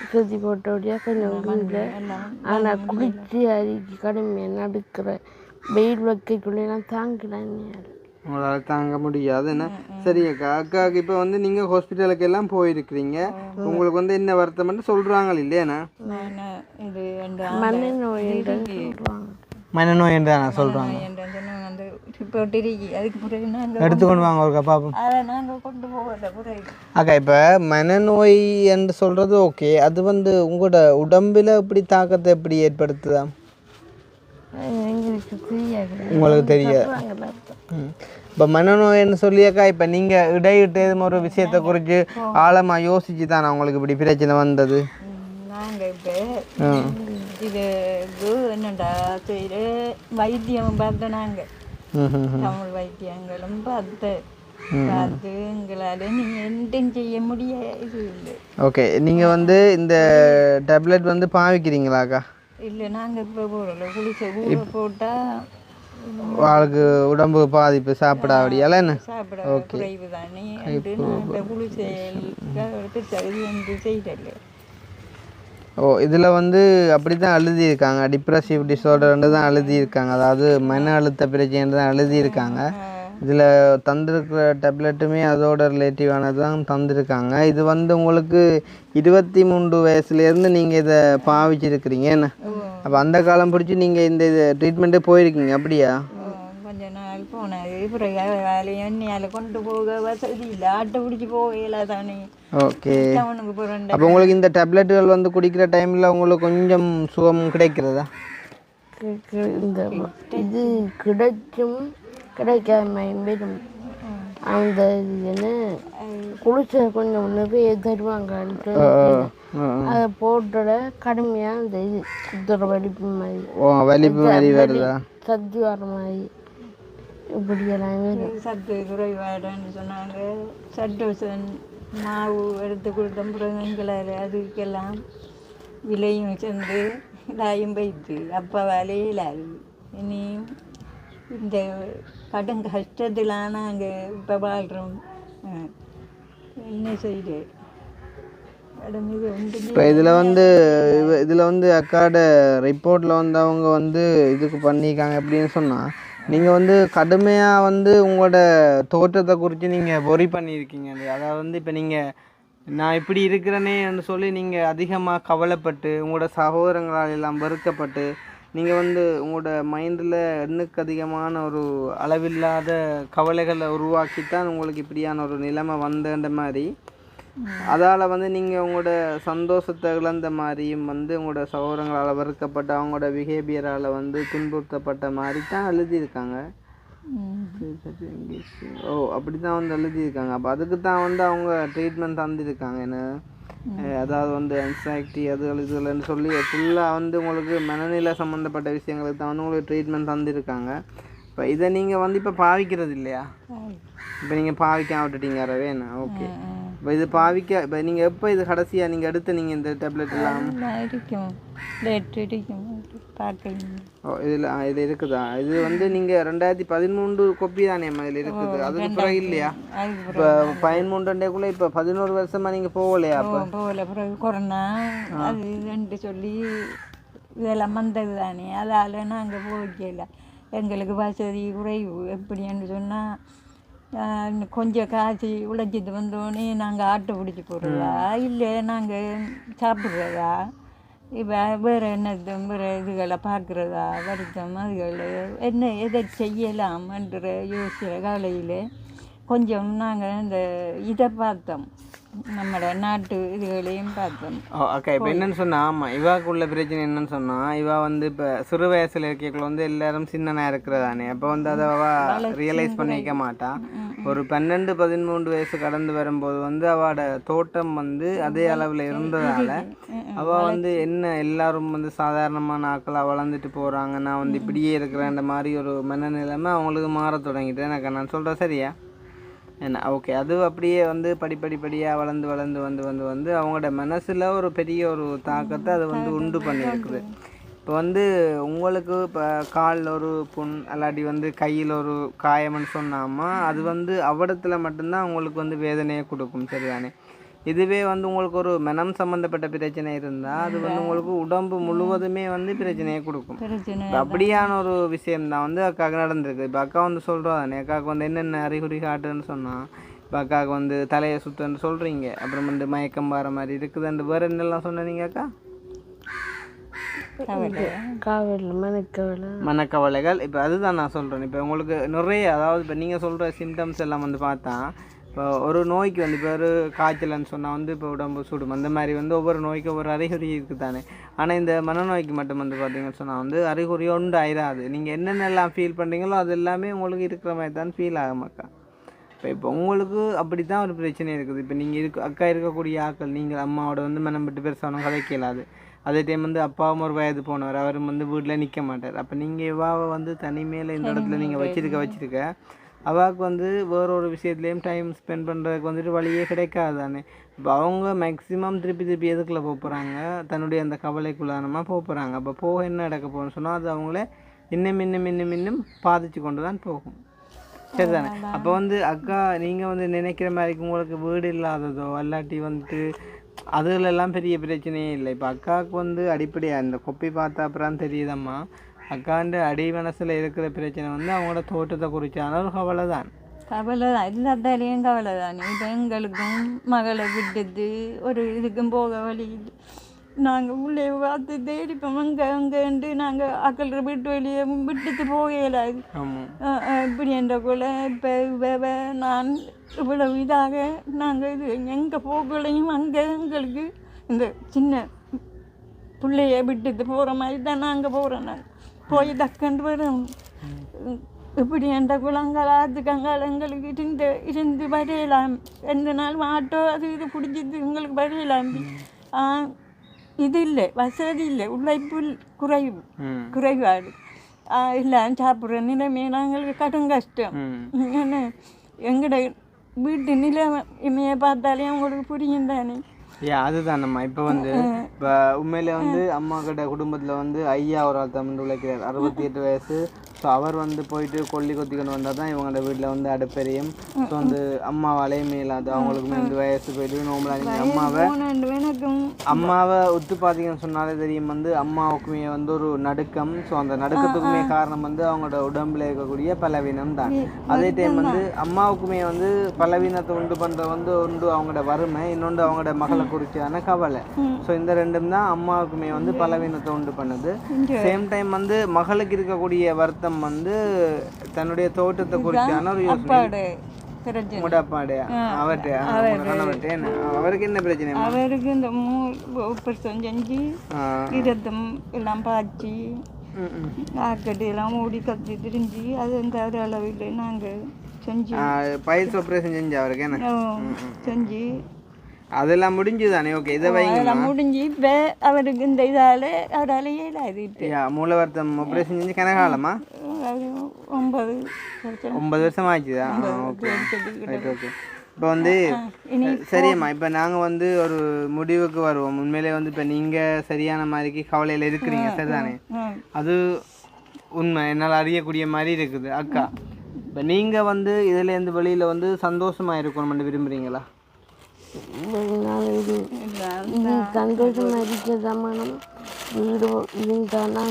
விசத்தி போட்டோடையா கொஞ்சம் வீட்டில். ஆனால் குளிச்சு அரிக்கு கடுமையாக நடுக்கிற வெயில் வைக்கக்குள்ளேலாம் தாங்கலாம், உங்களால் தாங்க முடியாது என்ன. சரி அக்கா, அக்காவுக்கு இப்போ வந்து நீங்கள் ஹாஸ்பிட்டலுக்கு எல்லாம் போயிருக்கிறீங்க, உங்களுக்கு வந்து என்ன வருத்தம்னு சொல்கிறாங்க இல்லையாண்ணா? இது மனநோய் சொல்லுவாங்க. மனநோய் என்று நான் சொல்கிறாங்க. அந்த ரிப்போர்ட் இருக்கு, அதுக்கு பிறகு நாங்கள் எடுத்துக்கொண்டு வாங்க ஒரு பாப்போம். அதை நாங்கள் கொண்டு போகல பிறகு. அக்கா இப்போ மனநோய் என்று சொல்கிறது ஓகே, அது வந்து உங்களோட உடம்பில் இப்படி தாக்கத்தை எப்படி ஏற்படுத்துதா? எங்களுக்கு தெரியாது, உங்களுக்கு தெரியாது. இப்போ மனநோய்ன்னு சொல்லியாக்கா, இப்போ நீங்கள் இடையிட்டு ஒரு விஷயத்தை குறித்து ஆழமாக யோசிச்சு தானே உங்களுக்கு இப்படி பிரச்சனை வந்தது? நாங்கள் இப்போ இது என்னடா செய்கிற வைத்தியம் பார்த்த நாங்கள் தமிழ் வைத்தியங்களும் பார்த்து எங்களால் நீங்கள் என்டையும் செய்ய முடியாது இல்லை. ஓகே, நீங்கள் வந்து இந்த டேப்லெட் வந்து பாவிக்கிறீங்களாக்கா? இல்லை, நாங்கள் இப்போ போடல, குளிச்ச போட்டால் ஆளுக்கு உடம்பு பாதிப்பு சாப்பிடாடியால என்ன சாப்பிட குறைவு தானே. நாங்கள் குளிச்சல் தகுதி வந்து செய்யல. ஓ, இதில் வந்து அப்படி தான் எழுதியிருக்காங்க, டிப்ரெசிவ் டிஸார்டர்ன்னு தான் எழுதியிருக்காங்க, அதாவது மன அழுத்த பிரச்சனை தான் எழுதியிருக்காங்க. இதில் தந்திருக்கிற டேப்லெட்டுமே அதோட ரிலேட்டிவானது தான் தந்திருக்காங்க. இது வந்து உங்களுக்கு 23 வயசுலேருந்து நீங்கள் இதை பாவிச்சிருக்கிறீங்க என்ன? அப்போ அந்த காலம் பிடிச்சி நீங்கள் இந்த இது ட்ரீட்மெண்ட்டே போயிருக்கீங்க அப்படியா? கொஞ்ச நாள் போனது, பிறகு வேலையும் எண்ணெயால் கொண்டு போக வசதி இல்லை, ஆட்டை பிடிச்சி போகல தானே. ஓகே, அப்போ உங்களுக்கு இந்த டேப்லெட்டுகள் வந்து குடிக்கிற டைமில் உங்களுக்கு கொஞ்சம் சுகம் கிடைக்கிறதா? இந்த இது கிடைக்கும் கிடைக்காம வரும். அந்த என்ன குளிச்ச கொஞ்சம் நிறைய தருவாங்க, அதை போட்டோட கடுமையாக அந்த இது குதிரை வலிப்பு மாதிரி வலிப்பு மாதிரி வருதா, சத்து வர மாதிரி இப்படியெல்லாம் வரும். சத்து குறைபாடுன்னு சொன்னாங்க. சட்டோசன் மாவு எடுத்து கொடுத்த பிறகு எங்களால் அதுக்கெல்லாம் விலையும் சேர்ந்து இதாயும் போயிட்டு அப்போ வேலையில் ஆகுது. இனியும் இந்த கடும் கஷ்டத்தில் நாங்கள் இப்போ வாழ்கிறோம். என்ன செய்யுது கடும் இது வந்து. இப்போ இதில் வந்து அக்காட ரிப்போர்ட்டில் வந்து அவங்க வந்து இதுக்கு பண்ணியிருக்காங்க எப்படின்னு சொன்னால், நீங்கள் வந்து கடுமையாக வந்து உங்களோட தோற்றத்தை குறித்து நீங்கள் பொறி பண்ணியிருக்கீங்க. அதாவது வந்து இப்போ நீங்கள் நான் இப்படி இருக்கிறேனேன்னு சொல்லி நீங்கள் அதிகமாக கவலைப்பட்டு உங்களோட சகோதரங்களால் எல்லாம் வெறுக்கப்பட்டு நீங்கள் வந்து உங்களோட மைண்டில் எண்ணுக்கு அதிகமான ஒரு அளவில்லாத கவலைகளை உருவாக்கித்தான் உங்களுக்கு இப்படியான ஒரு நிலைமை வந்தன்ற மாதிரி. அதால் வந்து நீங்கள் உங்களோட சந்தோஷத்தை இழந்த மாதிரியும் வந்து உங்களோட சகோதரங்களால் வெறுக்கப்பட்ட அவங்களோட பிஹேவியரால் வந்து துன்புறுத்தப்பட்ட மாதிரி தான் எழுதியிருக்காங்க. ஓ, அப்படி தான் வந்து எழுதியிருக்காங்க. அப்போ அதுக்கு தான் வந்து அவங்க ட்ரீட்மெண்ட் தந்திருக்காங்க. என்ன அதாவது வந்து ஆன்சைட்டி இதுலன்னு சொல்லி ஃபுல்லாக வந்து உங்களுக்கு மனநிலை சம்மந்தப்பட்ட விஷயங்களுக்கு தான் வந்து உங்களுக்கு ட்ரீட்மெண்ட் தந்திருக்காங்க. இப்போ இதை நீங்கள் வந்து இப்போ பாவிக்கிறது இல்லையா? இப்போ நீங்கள் பாவிக்க விட்டுட்டீங்க வேணா? ஓகே. இப்போ இது பாவிக்க இப்போ நீங்கள் எப்போ இது கடைசியாக நீங்கள் எடுத்து நீங்கள் இந்த டேப்லெட் எல்லாம் இருக்கும் லேட் இருக்கும் பார்க்கணும். இது இருக்குதா? இது வந்து நீங்கள் 2013 கொப்பி தானே இதில் இருக்குது, அதுக்கு பிறகு இல்லையா? இப்போ 13 இப்போ 11 வருஷமாக நீங்கள் போகலையா? அப்போ போகல, பிறகு கொரோனா அது இதுன்ட்டு சொல்லி இதெல்லாம் வந்தது தானே, அதால் நாங்கள் போகல. எங்களுக்கு வசதி குறைவு. எப்படின்னு சொன்னால் கொஞ்சம் காசு உழைச்சிட்டு வந்தோடனே நாங்கள் ஆட்டோ பிடிச்சி போடுறதா இல்லை நாங்கள் சாப்பிட்றதா இப்போ வேறு வேறு இதுகளை பார்க்குறதா வருத்தம் அதுகள் என்ன எதை செய்யலாம் என்ற யோசிக்கிற காலையில் கொஞ்சம் நாங்கள் இந்த இதை பார்த்தோம், நம்மளோட நாட்டு இதுகளையும் பார்த்தோம். அக்கா இப்போ என்னன்னு சொன்னால், ஆமாம் இவாக்குள்ள பிரச்சனை என்னன்னு சொன்னால், இவா வந்து இப்போ சிறு வயசில் இருக்கக்குள்ள வந்து எல்லாரும் சின்னனாக இருக்கிறதானே, அப்போ வந்து அதை அவள் ரியலைஸ் பண்ணிக்க மாட்டான். ஒரு 12-13 வயசு கடந்து வரும்போது வந்து அவளோட தோட்டம் வந்து அதே அளவில் இருந்ததால் அவள் வந்து என்ன எல்லாரும் வந்து சாதாரணமான ஆக்களாக வளர்ந்துட்டு போகிறாங்க, நான் வந்து இப்படியே இருக்கிறேன்ற மாதிரி ஒரு மனநிலைமை அவங்களுக்கு மாற தொடங்கிட்டு எனக்கு நான் சொல்கிறேன் சரியா என்ன? ஓகே. அது அப்படியே வந்து படிப்படியாக வளர்ந்து அவங்களோட மனசில் ஒரு பெரிய ஒரு தாக்கத்தை அது வந்து உண்டு பண்ணியிருக்குது. இப்போ வந்து உங்களுக்கு இப்போ காலில் ஒரு புண் அல்லாட்டி வந்து கையில் ஒரு காயம்னு சொன்னாமா அது வந்து அவ்விடத்தில் மட்டும்தான் உங்களுக்கு வந்து வேதனையை கொடுக்கும் சரிதானே? இதுவே வந்து உங்களுக்கு ஒரு மனம் சம்மந்தப்பட்ட பிரச்சனை இருந்தால் அது வந்து உங்களுக்கு உடம்பு முழுவதுமே வந்து பிரச்சனையை கொடுக்கும். அப்படியான ஒரு விஷயம்தான் வந்து அக்காவுக்கு நடந்திருக்கு. இப்போ அக்கா வந்து சொல்கிறோம் தானே, அக்காவுக்கு வந்து என்னென்ன அறிகுறி காட்டுன்னு சொன்னால், இப்போ அக்காவுக்கு வந்து தலையை சுத்தன்னு சொல்கிறீங்க, அப்புறம் வந்து மயக்கம் வர மாதிரி இருக்குதுன்னு வேறு என்னெல்லாம் சொன்னீங்க அக்கா? மனக்கவலைகள். இப்போ அதுதான் நான் சொல்கிறேன். இப்போ உங்களுக்கு நிறைய அதாவது இப்போ நீங்கள் சொல்கிற சிம்டம்ஸ் எல்லாம் வந்து பார்த்தா இப்போ ஒரு நோய்க்கு வந்து இப்போ ஒரு காய்ச்சல்னு சொன்னால் வந்து இப்போ உடம்பு சுடும், அந்த மாதிரி வந்து ஒவ்வொரு நோய்க்கும் ஒவ்வொரு அறிகுறி இருக்குது தானே. ஆனால் இந்த மனநோய்க்கு மட்டும் வந்து பார்த்தீங்கன்னு சொன்னால் வந்து அறிகுறி ஒன்று ஆயிடாது. நீங்கள் என்னென்னலாம் ஃபீல் பண்ணுறீங்களோ அது எல்லாமே உங்களுக்கு இருக்கிற மாதிரி தான் ஃபீல் ஆகுமாக்கா. இப்போ உங்களுக்கு அப்படி தான் ஒரு பிரச்சனை இருக்குது. இப்போ நீங்கள் அக்கா இருக்கக்கூடிய ஆக்கள் நீங்கள் அம்மாவோட வந்து மனம் விட்டு பெருசாக கதைக்கலாது. அதே டைம் வந்து அப்பாவும் ஒரு வயது போனவர், அவரும் வந்து வீட்டில் நிற்க மாட்டார். அப்போ நீங்கள் இவாவை வந்து தனிமையில் இந்த இடத்துல நீங்கள் வச்சிருக்க அவாவுக்கு வந்து வேறொரு விஷயத்துலேயும் டைம் ஸ்பெண்ட் பண்ணுறதுக்கு வந்துட்டு வழியே கிடைக்காது தானே. இப்போ அவங்க மேக்ஸிமம் திருப்பி எதுக்குள்ளே போகிறாங்க, தன்னுடைய அந்த கவலைக்குள்ளானமாக போகிறாங்க. அப்போ போக என்ன நடக்க போகணும்னு சொன்னால் அது அவங்கள இன்னும் பாதிச்சு கொண்டு தான் போகும் சரி தானே. அப்போ வந்து அக்கா நீங்கள் வந்து நினைக்கிற மாதிரி உங்களுக்கு வீடு இல்லாததோ அல்லாட்டி வந்துட்டு அதுலெல்லாம் பெரிய பிரச்சனையே இல்லை. இப்போ அக்காவுக்கு வந்து அடிப்படையாக இந்த கொப்பி பார்த்தா அப்புறம் தெரியுதம்மா, அக்காண்ட அடி மனசில் இருக்கிற பிரச்சனை வந்து அவங்களோட தோட்டத்தை குறித்தான ஒரு கவலை தான். எல்லாத்தாலேயும் கவலை தான். இப்போ எங்களுக்கும் மகளை விட்டுட்டு ஒரு இதுக்கும் போக வழி நாங்கள் உள்ளே பார்த்து தேடிப்போம் அங்கேண்டு நாங்கள் அக்கல்ற வீட்டு வெளியே விட்டுட்டு போகலாது. இப்படி என்ற போல் இப்போ நான் இவ்வளவு இதாக நாங்கள் இது எங்கே போகலையும் அங்கே எங்களுக்கு இந்த சின்ன பிள்ளைய விட்டுட்டு போகிற மாதிரி தான் நாங்கள் போகிறோம். நாங்கள் போய் தக்கண்டு வரோம். இப்படி என்ற குளங்கள் ஆற்றுக்கங்கள் எங்களுக்கு இருந்து வரையலாம். எந்த நாளும் ஆட்டோ அது இது பிடிச்சிட்டு எங்களுக்கு வரையலாம். இது இல்லை, வசதி இல்லை, உழைப்பு குறைபாடு எல்லாம் சாப்பிட்ற நிலைமை நாங்களுக்கு கடும் கஷ்டம். என்ன எங்கட வீட்டு நிலைமையை பார்த்தாலே அவங்களுக்கு புரியும் தானே. அதுதானம்மா. இப்போ வந்து இப்போ உண்மையிலே வந்து அம்மா கிட்ட குடும்பத்தில் வந்து ஐயா ஒரு ஆள் தமிழ் உழைக்கிறார், 68 வயசு. ஸோ அவர் வந்து போயிட்டு கொத்திக்கொண்டு வந்தால் தான் இவங்களோட வீட்டில் வந்து அடுப்பெரியும். ஸோ வந்து அம்மாவாலே மேலாது அவங்களுக்குமே வந்து வயசு போயிட்டு நோம்பலாக நீங்கள் அம்மாவை ஒத்து பார்த்தீங்கன்னு சொன்னாலே தெரியும் வந்து அம்மாவுக்குமே வந்து ஒரு நடுக்கம். ஸோ அந்த நடுக்கத்துக்குமே காரணம் வந்து அவங்களோட உடம்புல இருக்கக்கூடிய பலவீனம் தான். அதே டைம் வந்து அம்மாவுக்குமே வந்து பலவீனத்தை உண்டு பண்ணுற வந்து ஒன்று அவங்களோட வறுமை, இன்னொன்று அவங்களோட மகளை குறித்தான கவலை. ஸோ இந்த ரெண்டும் தான் அம்மாவுக்குமே வந்து பலவீனத்தை உண்டு பண்ணுது. சேம் டைம் வந்து மகளுக்கு இருக்கக்கூடிய வருத்தம் வந்து தன்னுடைய தோட்டத்தை குறித்தான ஒரு யோசனை. அவருக்கு என்ன பிரச்சனை? அவருக்கு இந்த ஆப்ரேஷன் செஞ்சு இரத்தம் எல்லாம் பாய்ச்சி ஆக்கட்டு எல்லாம் ஓடி கத்தி திரிஞ்சு அது இந்த அளவில் நாங்கள் செஞ்சு பைல்ஸ் ஆப்ரேஷன் செஞ்சு அவருக்கு என்ன செஞ்சு அதெல்லாம் முடிஞ்சு தானே? ஓகே, இதை வைங்க. அதெல்லாம் முடிஞ்சு இப்போ அவருக்கு இந்த இதால் அவரால் இயலாது இப்போ. மூளை வருத்தம் ஆப்ரேஷன் செஞ்சு கனகாலமா? 9 வருஷம் ஆச்சுதா? Okay right. ஓகே, இப்போ வந்து சரியம்மா, இப்போ நாங்கள் வந்து ஒரு முடிவுக்கு வருவோம். உண்மையிலே வந்து இப்போ நீங்கள் சரியான மாதிரிக்கு கவலையில் இருக்கிறீங்க, சரிதானே? அது உண்மை, என்னால் அறியக்கூடிய மாதிரி இருக்குது. அக்கா, இப்போ நீங்கள் வந்து இதுலேருந்து வெளியில் வந்து சந்தோஷமாக இருக்கணும்னு விரும்புகிறீங்களா? இது சந்தோஷமாக இருக்கிறதான் மனம் வீடு இருந்தானா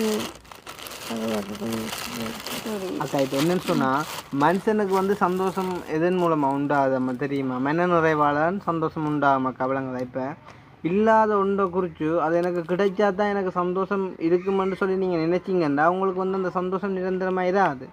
அக்கா, இப்போ என்னன்னு சொன்னால் மனுஷனுக்கு வந்து சந்தோஷம் எதன் மூலமாக உண்டாகுதம்மா தெரியுமா? மன நிறைவாளன் சந்தோஷம் உண்டாகுமாக்கா, விளங்குதா? இப்போ இல்லாத ஒன்றை குறித்து அது எனக்கு கிடைச்சா தான் எனக்கு சந்தோஷம் இருக்குமென்னு சொல்லி நீங்கள் நினைச்சிங்கன்னா உங்களுக்கு வந்து அந்த சந்தோஷம் நிரந்தரமாக இராது.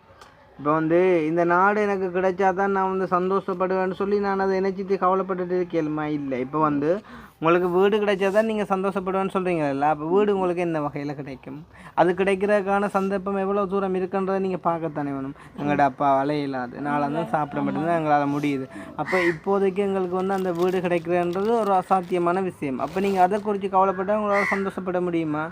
இப்போ வந்து இந்த நாடு எனக்கு கிடைச்சா தான் நான் வந்து சந்தோஷப்படுவேன்னு சொல்லி நான் அதை நினைச்சிட்டு கவலைப்பட்டுட்டு இருக்கேன்மா. இல்லை, இப்போ வந்து உங்களுக்கு வீடு கிடைச்சா தான் நீங்கள் சந்தோஷப்படுவேன்னு சொல்கிறீங்களா? அப்போ வீடு உங்களுக்கு என்ன வகையில் கிடைக்கும்? அது கிடைக்கிறதுக்கான சந்தர்ப்பம் எவ்வளோ தூரம் இருக்குன்றதை நீங்கள் பார்க்கத்தானே வேணும். எங்களோட அப்பா வலையில்லாது நாளாக தான் சாப்பிட மட்டும்தான் எங்களால் முடியுது. அப்போ இப்போதைக்கு எங்களுக்கு வந்து அந்த வீடு கிடைக்கிறன்றது ஒரு அசாத்தியமான விஷயம். அப்போ நீங்கள் அதை குறித்து கவலைப்பட்டால் உங்களால் சந்தோஷப்பட முடியுமா?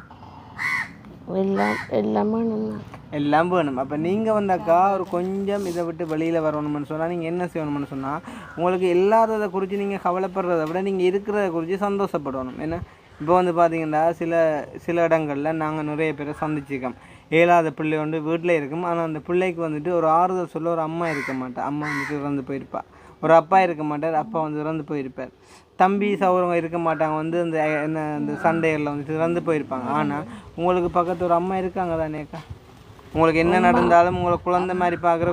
எல்லாம் வேணும். அப்போ நீங்கள் வந்தாக்கா ஒரு கொஞ்சம் இதை விட்டு வெளியில் வரணும்னு சொன்னால் நீங்கள் என்ன செய்யணும்னு சொன்னால் உங்களுக்கு இல்லாததை குறித்து நீங்கள் கவலைப்படுறதை விட நீங்கள் இருக்கிறத குறித்து சந்தோஷப்படணும். ஏன்னா இப்போ வந்து பார்த்தீங்கன்னா சில இடங்களில் நாங்கள் நிறைய பேரை சந்திச்சிருக்கோம். ஏழாத பிள்ளை வந்து வீட்டில் இருக்கும், ஆனால் அந்த பிள்ளைக்கு வந்துட்டு ஒரு ஆறுதல் சொல்ல ஒரு அம்மா இருக்க மாட்டா. அம்மா வந்துட்டு இறந்து போயிருப்பா. ஒரு அப்பா இருக்க மாட்டார், அப்பா வந்து இறந்து போயிருப்பார். தம்பி சௌரவங்க இருக்க மாட்டாங்க, வந்து இந்த சண்டைகளில் வந்துட்டு இறந்து போயிருப்பாங்க. ஆனால் உங்களுக்கு பக்கத்து ஒரு அம்மா இருக்காங்க தானேக்கா? உங்களுக்கு என்ன நடந்தாலும் உங்களை குழந்தை மாதிரி பார்க்குற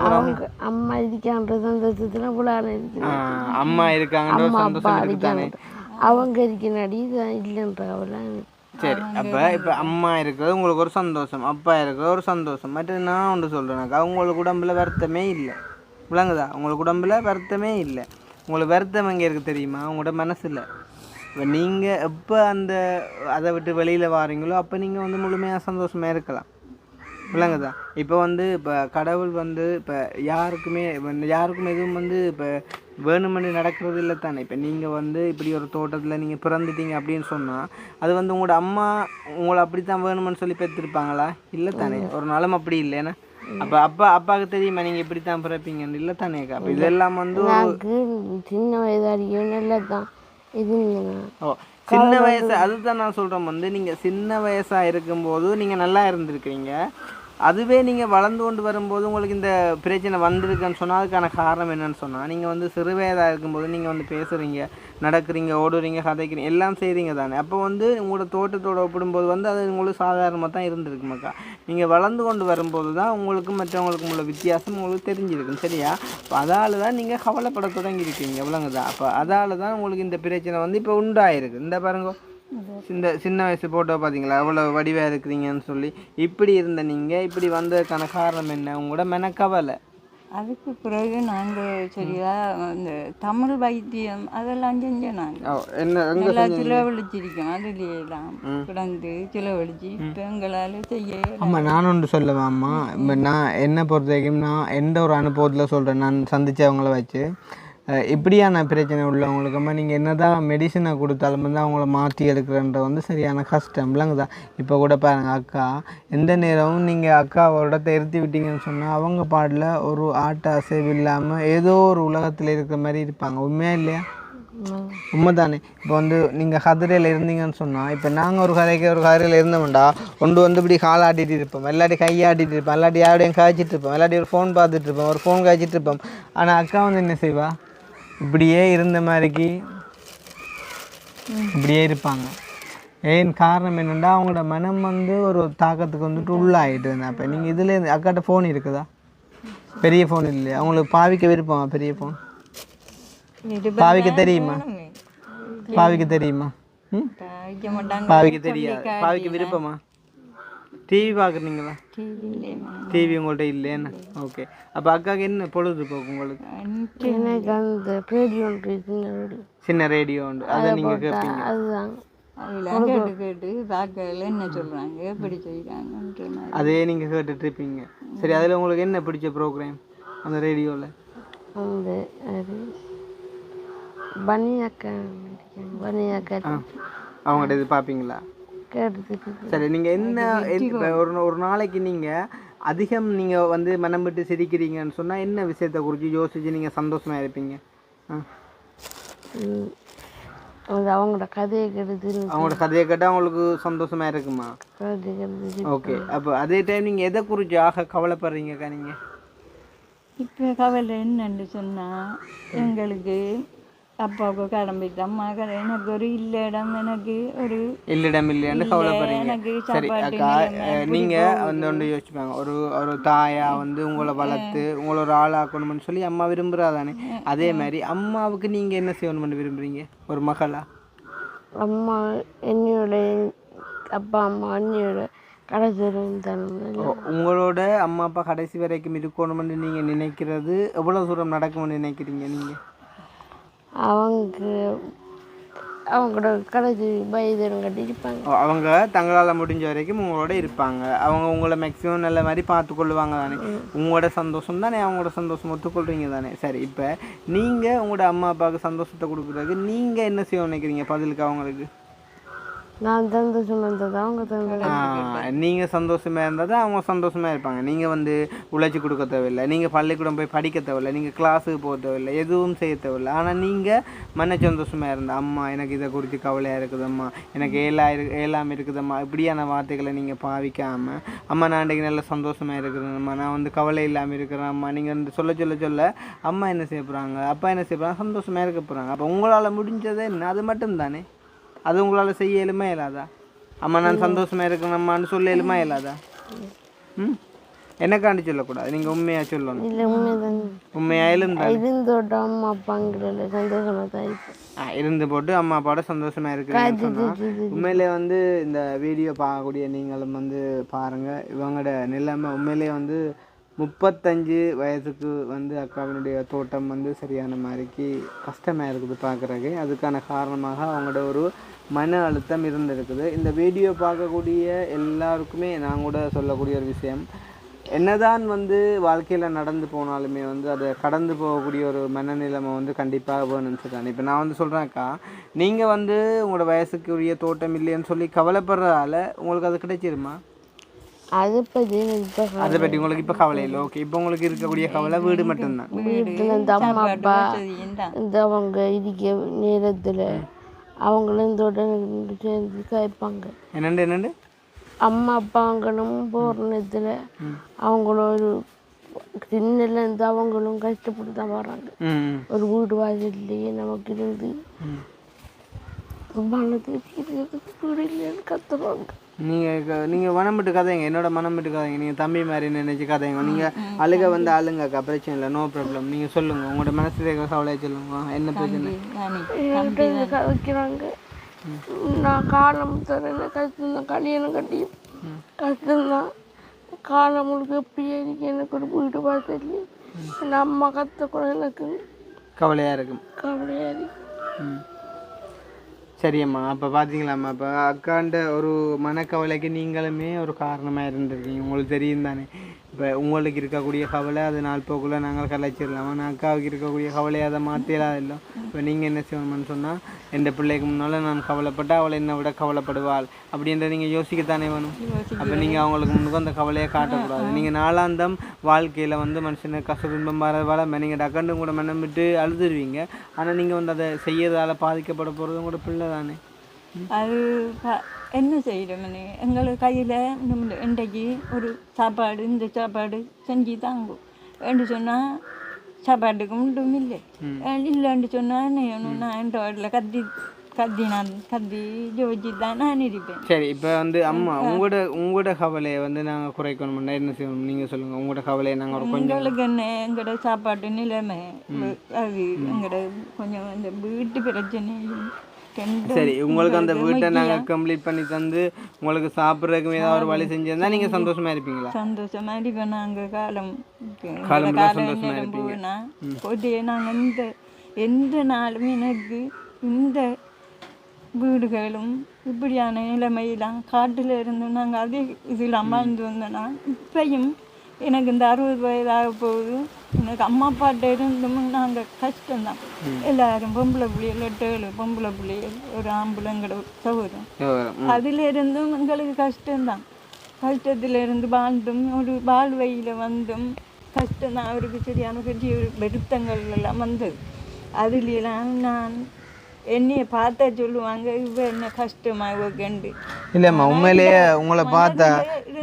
அம்மா இருக்கான்ற சந்தோஷத்தில் அம்மா இருக்காங்கன்ற சந்தோஷம் இருக்கு தானே? அவங்க இருக்கிறாடி இல்லைன்ற அவளை. சரி, அப்போ இப்போ அம்மா இருக்கிறது உங்களுக்கு ஒரு சந்தோஷம், அப்பா இருக்கிறது ஒரு சந்தோஷம். மற்ற நான் ஒன்று சொல்கிறேனாக்கா, உங்களுக்கு உடம்புல வருத்தமே இல்லை, விளங்குதா? உங்களுக்கு உடம்புல வருத்தமே இல்லை. உங்களுக்கு வருத்தம் எங்கே இருக்குது தெரியுமா? உங்களோட மனசில். இப்போ நீங்கள் எப்போ அதை விட்டு வெளியில் வாரீங்களோ அப்போ நீங்கள் வந்து முழுமையாக சந்தோஷமாக இருக்கலாம், விளங்குதா? இப்போ வந்து இப்போ கடவுள் வந்து இப்போ யாருக்கும் எதுவும் வந்து இப்போ வேணுமென்று நடக்கிறது இல்லை தானே? இப்போ நீங்கள் வந்து இப்படி ஒரு தோட்டத்தில் நீங்கள் பிறந்துட்டீங்க அப்படின்னு சொன்னால் அது வந்து உங்களோட அம்மா உங்களை அப்படி தான் வேணுமென்னு சொல்லி பெற்றிருப்பாங்களா? இல்லை தானே? ஒரு நாளும் அப்படி இல்லை. ஏன்னா அப்போ அப்பாவுக்கு தெரியுமா நீங்கள் இப்படி தான் பிறப்பீங்கன்னு? இல்லை தானேக்கா? அப்போ இதெல்லாம் வந்து சின்ன வயதாடியும் நல்லா தான் இது. சின்ன வயசு அதுதான் நான் சொல்கிறேன். வந்து நீங்கள் சின்ன வயசாக இருக்கும்போது நீங்கள் நல்லா இருந்திருக்கிறீங்க. அதுவே நீங்கள் வளர்ந்து கொண்டு வரும்போது உங்களுக்கு இந்த பிரச்சனை வந்திருக்குன்னு சொன்னால் அதுக்கான காரணம் என்னன்னு சொன்னால் நீங்கள் வந்து சிறு வயதாக இருக்கும்போது நீங்கள் வந்து பேசுகிறீங்க, நடக்கிறீங்க, ஓடுறீங்க, கதைக்கிறீங்க, எல்லாம் செய்கிறீங்க தானே? அப்போ வந்து உங்களோட தோட்டத்தோடு ஒப்பிடும்போது வந்து அது உங்களுக்கு சாதாரணமாக தான் இருந்திருக்குமாக்கா. நீங்கள் வளர்ந்து கொண்டு வரும்போது தான் உங்களுக்கும் மற்றவங்களுக்கும் உள்ள வித்தியாசம் உங்களுக்கு தெரிஞ்சிருக்கும், சரியா? அப்போ அதால் தான் நீங்கள் கவலைப்பட தொடங்கியிருக்கீங்க, விளங்குதா? அப்போ அதால் தான் உங்களுக்கு இந்த பிரச்சனை வந்து இப்போ உண்டாயிருக்கு. இந்த பாருங்க, இந்த சின்ன வயசு ஃபோட்டோ பார்த்தீங்களா எவ்வளோ வடிவாக இருக்கிறீங்கன்னு சொல்லி. இப்படி இருந்த நீங்கள் இப்படி வந்ததுக்கான காரணம் என்ன? உங்களோட மெனக்கவலை. அதுக்கு பிறகு நாங்கள் சரியா இந்த தமிழ் வைத்தியம் அதெல்லாம் செஞ்சோம். நாங்கள் நல்லா செலவழிச்சிருக்கோம், அதுலேயெல்லாம் கிடந்து செலவழிச்சு இப்போ எங்களால் செய்ய. ஆமாம், நான் ஒன்று சொல்லுவேம்மா. இப்போ நான் என்னை பொறுத்த வரைக்கும் நான் எந்த ஒரு அனுபவத்தில் சொல்கிறேன், நான் சந்தித்தவங்கள வச்சு இப்படியான பிரச்சனை உள்ளவங்களுக்குமா நீங்கள் என்ன தான் மெடிசனை கொடுத்தாலும் வந்து அவங்கள மாற்றி எடுக்கிறன்ற வந்து சரியான கஷ்டம், இல்லைங்கதா? இப்போ கூட பாருங்கள், அக்கா எந்த நேரமும் நீங்கள் அக்காவோட இருத்தி விட்டீங்கன்னு சொன்னால் அவங்க பாடல ஒரு ஆட்ட அசைவு இல்லாமல் ஏதோ ஒரு உலகத்தில் இருக்கிற மாதிரி இருப்பாங்க. உண்மையாக இல்லையா? உண்மை தானே? இப்போ வந்து நீங்கள் கதிரையில் இருந்தீங்கன்னு சொன்னால், இப்போ நாங்கள் ஒரு கதிரையில் இருந்தோம்டா கொண்டு வந்து இப்படி கால் ஆட்டிகிட்டு இருப்போம், எல்லாட்டி கையாட்டிகிட்டு இருப்போம், எல்லாட்டி யாரையும் காய்ச்சிட்டு இருப்போம், எல்லாட்டி ஒரு ஃபோன் பார்த்துட்டு இருப்போம், ஒரு ஃபோன் காய்ச்சிட்டு இருப்போம். ஆனால் அக்கா வந்து என்ன செய்வா? இப்படியே இருந்த மாதிரிக்கு இப்படியே இருப்பாங்க. ஏன் காரணம் என்னென்னா அவங்களோட மனம் வந்து ஒரு தாக்கத்துக்கு வந்துட்டு உள்ளாகிட்டு இருந்தேன். அப்போ நீங்கள் இதில் அக்காட்ட ஃபோன் இருக்குதா? பெரிய ஃபோன் இல்லையா? அவங்களுக்கு பாவிக்க விருப்பமா? பெரிய ஃபோன் பாவிக்க தெரியுமா? பாவிக்க தெரியுமா? பாவிக்க தெரியாது. பாவிக்க விருப்பமா? டிவி பார்க்குறீங்களா? டிவி உங்கள்கிட்ட இல்லைன்னு. ஓகே, அப்போ அக்காவுக்கு என்ன பொழுதுபோக்கு உங்களுக்கு? எனக்கு அந்த ரேடியோ சின்ன ரேடியோ உண்டு, அதை நீங்கள் கேட்பீங்க. அதுதான் கேட்டு பார்க்கல என்ன சொல்கிறாங்க, எப்படி செய்கிறாங்க, அதே நீங்கள் கேட்டுட்டு இருப்பீங்க. சரி, அதில் உங்களுக்கு என்ன பிடிச்ச ப்ரோக்ராம் அந்த ரேடியோவில்? அந்த பனியாக்கா அவங்கள்ட்ட இது பார்ப்பீங்களா? கேட்டுட்டு சரி, நீங்கள் என்ன இப்ப ஒரு நாளைக்கு நீங்கள் அதிகம் நீங்கள் வந்து மனம் விட்டு சிரிக்கிறீங்கன்னு சொன்னால் என்ன விஷயத்தை குறித்து யோசிச்சு நீங்கள் சந்தோஷமாக இருப்பீங்க? அது அவங்களோட கதையை கேட்டு அவங்களோட கதையை கேட்டால் அவங்களுக்கு சந்தோஷமாக இருக்குமா? கதை கேட்டு ஓகே. அப்போ அதே டைம் நீங்கள் எதை குறித்து ஆக கவலைப்படுறீங்கக்கா நீங்கள்? இப்போ கவலை என்னன்னு சொன்னால் எங்களுக்கு அப்பாவுக்கு கிளம்பிட்டு அம்மா எனக்கு ஒரு இல்லைடம் எனக்கு ஒரு இல்லிடம் இல்லையான்னு கவலைப்படுறீங்க. எனக்கு சரி அக்கா, நீங்கள் வந்து ஒன்று யோசிப்பாங்க, ஒரு தாயா வந்து உங்களை வளர்த்து உங்களை ஒரு ஆளாக்கணும்னு சொல்லி அம்மா விரும்புகிறாதானே, அதே மாதிரி அம்மாவுக்கு நீங்கள் என்ன செய்யணும்னு விரும்புகிறீங்க ஒரு மகளா? அம்மா என்னையோட அப்பா அம்மா அண்ணியோட கடைசி இருந்தாலும் உங்களோட அம்மா அப்பா கடைசி வரைக்கும் இருக்கணும்னு நீங்கள் நினைக்கிறது எவ்வளோ தூரம் நடக்கும்னு நினைக்கிறீங்க நீங்கள்? அவங்களோட கடைசி வயதுன்னு கட்டியிருப்பாங்க. அவங்க தங்களால் முடிஞ்ச வரைக்கும் உங்களோட இருப்பாங்க. அவங்க உங்களை மேக்ஸிமம் நல்ல மாதிரி பார்த்துக்கொள்ளுவாங்க தானே. உங்களோட சந்தோஷம் தானே அவங்களோட சந்தோஷம் ஒத்துக்கொள்கிறீங்க தானே. சரி, இப்போ நீங்கள் உங்களோட அம்மா அப்பாவுக்கு சந்தோஷத்தை கொடுக்குறதுக்கு நீங்கள் என்ன செய்ய நினைக்கிறீங்க பதிலுக்கு அவங்களுக்கு? நான் சந்தோஷமாக இருந்தது அவங்க நீங்கள் சந்தோஷமாக இருந்தால் தான் அவங்க சந்தோஷமாக இருப்பாங்க. நீங்கள் வந்து உழைச்சி கொடுக்க தேவையில்லை, நீங்கள் பள்ளிக்கூடம் போய் படிக்க தேவையில்லை, நீங்கள் கிளாஸுக்கு போக தேவையில்லை, எதுவும் செய்ய தேவையில்லை. ஆனால் நீங்கள் மன சந்தோஷமாக இருந்தால் அம்மா எனக்கு இதை குறித்து கவலையாக இருக்குதம்மா, எனக்கு ஏழாமல் இருக்குதம்மா, இப்படியான வார்த்தைகளை நீங்கள் பாவிக்காமல் அம்மா நான் இன்றைக்கு நல்ல சந்தோஷமாக இருக்கிறேன்ம்மா, நான் வந்து கவலை இல்லாமல் இருக்கிறேன் அம்மா, நீங்கள் வந்து சொல்ல அம்மா என்ன செய்ய போகிறாங்க, அப்பா என்ன செய்ய போகிறாங்க, சந்தோஷமாக இருக்க போகிறாங்க. அப்போ உங்களால் முடிஞ்சதே என்ன, அது மட்டும் தானே. அது உங்களால் செய்ய இயலுமா இயலாதா? அம்மா நான் சந்தோஷமாக இருக்கணும்மான்னு சொல்ல இயலுமா இயலாதா? என்னக்காண்டி சொல்லக்கூடாது, நீங்கள் உண்மையாக சொல்லணும். உண்மையாக இருந்தோட அம்மா அப்பாங்கிற சந்தோஷமாக தான் இருந்து போட்டு அம்மா அப்பாவோட சந்தோஷமாக இருக்குன்னு உண்மையிலே வந்து இந்த வீடியோ பார்க்கக்கூடிய நீங்களும் வந்து பாருங்கள். இவங்களோட நிலைமை உண்மையிலே வந்து 35 வயதுக்கு வந்து அக்காவினுடைய தோட்டம் வந்து சரியான மாதிரிக்கு கஷ்டமாக இருக்குது பார்க்குறக்கு. அதுக்கான காரணமாக அவங்களோட ஒரு மன அழுத்தம் இருந்திருக்குது. இந்த வீடியோ பார்க்கக்கூடிய எல்லாருக்குமே நான் கூட சொல்லக்கூடிய ஒரு விஷயம், என்னதான் வந்து வாழ்க்கையில் நடந்து போனாலுமே வந்து அதை கடந்து போகக்கூடிய ஒரு மனநிலைமை வந்து கண்டிப்பாக வேணும்னு சொல்கிறாங்க. இப்போ நான் வந்து சொல்கிறேன்க்கா, நீங்கள் வந்து உங்களோட வயசுக்குரிய தோட்டம் இல்லைன்னு சொல்லி கவலைப்படுறதால உங்களுக்கு அது கிடைச்சிருமா? அதை பற்றி உங்களுக்கு இப்போ கவலை இல்லை. ஓகே, இப்போ உங்களுக்கு இருக்கக்கூடிய கவலை வீடு மட்டும்தான். வீட்டில் இந்த அம்மா அப்பா இந்த அவங்க இருக்க நேரத்தில் அவங்களும் இதோட சேர்ந்து கேட்பாங்க. என்னண்டு அம்மா அப்பாங்களும் போகிற நேரத்தில் அவங்களும் ஒரு சின்னல இருந்து அவங்களும் கஷ்டப்பட்டு தான் வராங்க. ஒரு வீடு வாசல்லையே நமக்கு இருந்து வீடு இல்லைன்னு கத்துறாங்க. நீங்கள் மனம் விட்டு கதைங்க, என்னோட மனம் விட்டு கதைங்க, நீங்கள் தம்பி மாதிரி நினைச்சு கதைங்க. நீங்கள் அழுக வந்து அழுங்கக்கா, பிரச்சனை இல்லை, நோ ப்ராப்ளம். நீங்கள் சொல்லுங்கள், உங்களோட மனசில் இருக்கிற கவலையை சொல்லுங்க, என்ன பிரச்சனை வைக்கிறாங்க. நான் காலம் தரேன் கஷ்டம்தான், கல்யாணம் கட்டியும் கஷ்டம்தான், காலம் முழுக்க எப்படியே இருக்கு. எனக்கு ஒரு வீடு வாசல் என் அம்மா கற்றுக்கூட எனக்கு கவலையாக இருக்கும். சரியம்மா, அப்போ பார்த்தீங்களாம்மா, இப்போ அக்காண்ட ஒரு மனக்கவலைக்கு நீங்களுமே ஒரு காரணமாக இருந்திருக்கீங்க. உங்களுக்கு தெரியும் தானே. இப்போ உங்களுக்கு இருக்கக்கூடிய கவலை அது நாள் போக்குள்ளே நாங்கள் கலைச்சிடலாம். ஆனால் அக்காவுக்கு இருக்கக்கூடிய கவலையை அதை மாற்றிடலாம் இல்லை. இப்போ நீங்கள் என்ன செய்யணும்னு சொன்னால், எந்த பிள்ளைக்கு முன்னால் நான் கவலைப்பட்டால் அவளை என்னை விட கவலைப்படுவாள் அப்படின்றத நீங்கள் யோசிக்கத்தானே வேணும். அப்போ நீங்கள் அவங்களுக்கு முன்னுக்கு அந்த கவலையை காட்டக்கூடாது. நீங்கள் நாளாந்தம் வாழ்க்கையில் வந்து மனுஷனை கஷ்டத்துன்பம் வரவால நீங்கள் டக்கண்டு கூட மனம் விட்டு அழுதுருவீங்க. ஆனால் நீங்கள் வந்து அதை செய்யறதால பாதிக்கப்பட போகிறது உங்களோட பிள்ளை தானே. அது என்ன செய்யணும்னு எங்களுக்கு கையில் இன்றைக்கு ஒரு சாப்பாடு இந்த சாப்பாடு செஞ்சு தாங்கும் என்று சொன்னால் சாப்பாட்டுக்கு மட்டும் இல்லை. இல்லைன்னு சொன்னால் நான் என் வீட்டில் கத்தி ஜோதிச்சு தான் நான் இருப்பேன். சரி, இப்போ வந்து அம்மா உங்களோட கவலையை வந்து நாங்கள் குறைக்கணும்னா என்ன செய்யணும் நீங்கள் சொல்லுங்கள். உங்களோட கவலையை நாங்கள் ஒரு கொஞ்சம் எங்களுக்கு என்ன எங்களோட சாப்பாட்டு நிலைமை அது எங்களோட கொஞ்சம் அந்த வீட்டு பிரச்சனை. சரி, உங்களுக்கு அந்த வீட்டை நாங்கள் கம்ப்ளீட் பண்ணி தந்து உங்களுக்கு சாப்பிட்றதுக்கு ஏதாவது ஒரு வழி செஞ்சிருந்தா நீங்கள் சந்தோஷமாக இருப்பீங்களா? சந்தோஷமாக இருப்பேன். நாங்கள் காலம் சந்தோஷமாக இருப்பீங்க. போட்டு நாங்கள் எந்த நாளும் எனக்கு இந்த வீடுகளும் இப்படியான நிலைமையெல்லாம் காட்டில் இருந்தோம். நாங்கள் அதே இதில் அமர்ந்து வந்தோன்னா இப்பையும் எனக்கு இந்த 60 வயதாக போகுது. எனக்கு அம்மா அப்பாட்ட இருந்தும் நாங்கள் கஷ்டம்தான். எல்லாரும் பொம்பளை பிள்ளைகள் 8 பொம்பளை பிள்ளைகள் ஒரு ஆம்பளைங்கிற சகோதரம். அதில் இருந்தும் எங்களுக்கு கஷ்டம்தான். கஷ்டத்தில் இருந்து வாழ்ந்தும் ஒரு வாழ்வையில் வந்தும் கஷ்டம்தான். அவருக்கு சரியான பெரிய வருத்தங்கள் எல்லாம் வந்தது. அதுலாம் நான் என்னைய பார்த்தா சொல்லுவாங்க இவ என்ன கஷ்டமாக கண்டு. இல்லைம்மா, உண்மையிலேயே உங்களை பார்த்தா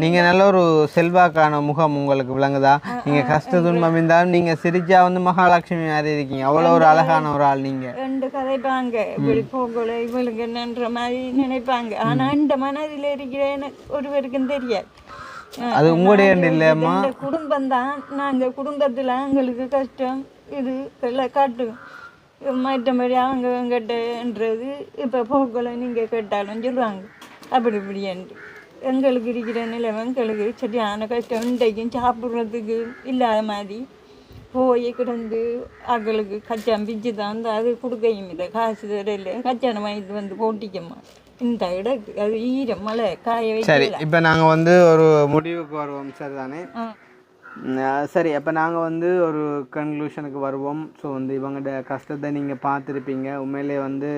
நீங்கள் நல்ல ஒரு செல்வாக்கான முகம் உங்களுக்கு விளங்குதா? நீங்கள் கஷ்ட துன்பம் இருந்தாலும் நீங்கள் சிரிச்சா வந்து மகாலட்சுமி மாதிரி இருக்கீங்க. அவ்வளோ ஒரு அழகான ஒரு ஆள் நீங்கள். ரெண்டு கதைப்பாங்க இப்படி போகல இவளுக்கு என்னன்ற மாதிரி நினைப்பாங்க. ஆனால் இந்த மனதில் இருக்கிற எனக்கு ஒருவருக்கும் தெரியாது. அது உங்களுடைய இல்லைம்மா, குடும்பம் தான். நாங்கள் குடும்பத்தில் எங்களுக்கு கஷ்டம் இது எல்லாம் காட்டுவோம். மற்றபடி அவங்க எங்கிட்டன்றது இப்போ போகல நீங்கள் கேட்டாலும் சொல்லுவாங்க அப்படி இப்படின்ட்டு. எங்களுக்கு இருக்கிற நிலைமை எங்களுக்கு சரியான கஷ்டம். இன்றைக்கும் சாப்பிட்றதுக்கு இல்லாத மாதிரி போய் கிடந்து அவங்களுக்கு கச்சான் பிச்சு தான் வந்து அது கொடுக்கையும் இல்லை. காசு தரையில் கச்சான வாங்கிட்டு வந்து போட்டிக்கம்மா இந்த இடக்கு அது ஈரம் மழை காய வைக்க. சரி, இப்போ நாங்கள் வந்து ஒரு முடிவுக்கு வருவோம். சரி தானே? சரி, அப்போ நாங்கள் வந்து ஒரு கன்க்ளூஷனுக்கு வருவோம். ஸோ வந்து இவங்களோட கஷ்டத்தை நீங்கள் பார்த்துருப்பீங்க. உண்மையிலே வந்து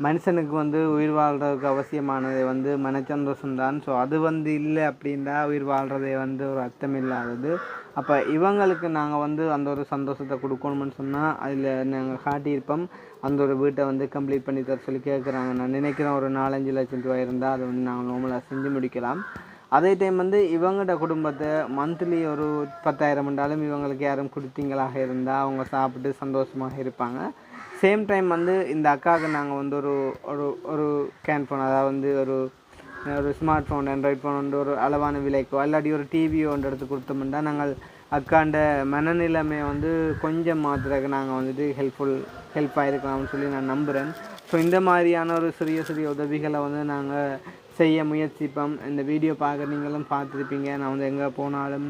மனுஷனுக்கு வந்து உயிர் வாழ்கிறதுக்கு அவசியமானது வந்து மனச்சந்தோஷம்தான். ஸோ அது வந்து இல்லை அப்படின்னா உயிர் வாழ்கிறதே வந்து ஒரு அர்த்தம் இல்லாதது. அப்போ இவங்களுக்கு நாங்கள் வந்து அந்த ஒரு சந்தோஷத்தை கொடுக்கணும்னு சொன்னால் அதில் நாங்கள் காட்டியிருப்போம். அந்த ஒரு வீட்டை வந்து கம்ப்ளீட் பண்ணி தர சொல்லி கேட்குறாங்க. நான் நினைக்கிறேன் ஒரு 4-5 லட்சம் ரூபாய் இருந்தால் அதை வந்து நாங்கள் நார்மலாக செஞ்சு முடிக்கலாம். அதே டைம் வந்து இவங்களோட குடும்பத்தை மந்த்லி ஒரு 10,000 இருந்தாலும் இவங்களுக்கு யாரும் கொடுத்தீங்களாக இருந்தால் அவங்க சாப்பிட்டு சந்தோஷமாக இருப்பாங்க. சேம் டைம் வந்து இந்த அக்காவுக்கு நாங்கள் வந்து ஒரு ஒரு ஒரு கேன் ஃபோன், அதாவது வந்து ஒரு ஒரு ஸ்மார்ட் ஃபோன், ஆண்ட்ராய்ட் ஃபோன் வந்து ஒரு அளவான விலைக்கோ இல்லாட்டி ஒரு டிவியோ ஒன்று எடுத்து கொடுத்தோம்னா நாங்கள் அக்காண்ட மனநிலைமை வந்து கொஞ்சம் மாற்றுறதுக்கு நாங்கள் வந்துட்டு ஹெல்ப்பாக இருக்கலாம்னு சொல்லி நான் நம்புகிறேன். ஸோ இந்த மாதிரியான ஒரு சிறிய சிறிய உதவிகளை வந்து நாங்கள் செய்ய முயற்சிப்போம். இந்த வீடியோ பார்க்க நீங்களும் பார்த்துருப்பீங்க. நான் வந்து எங்கே போனாலும்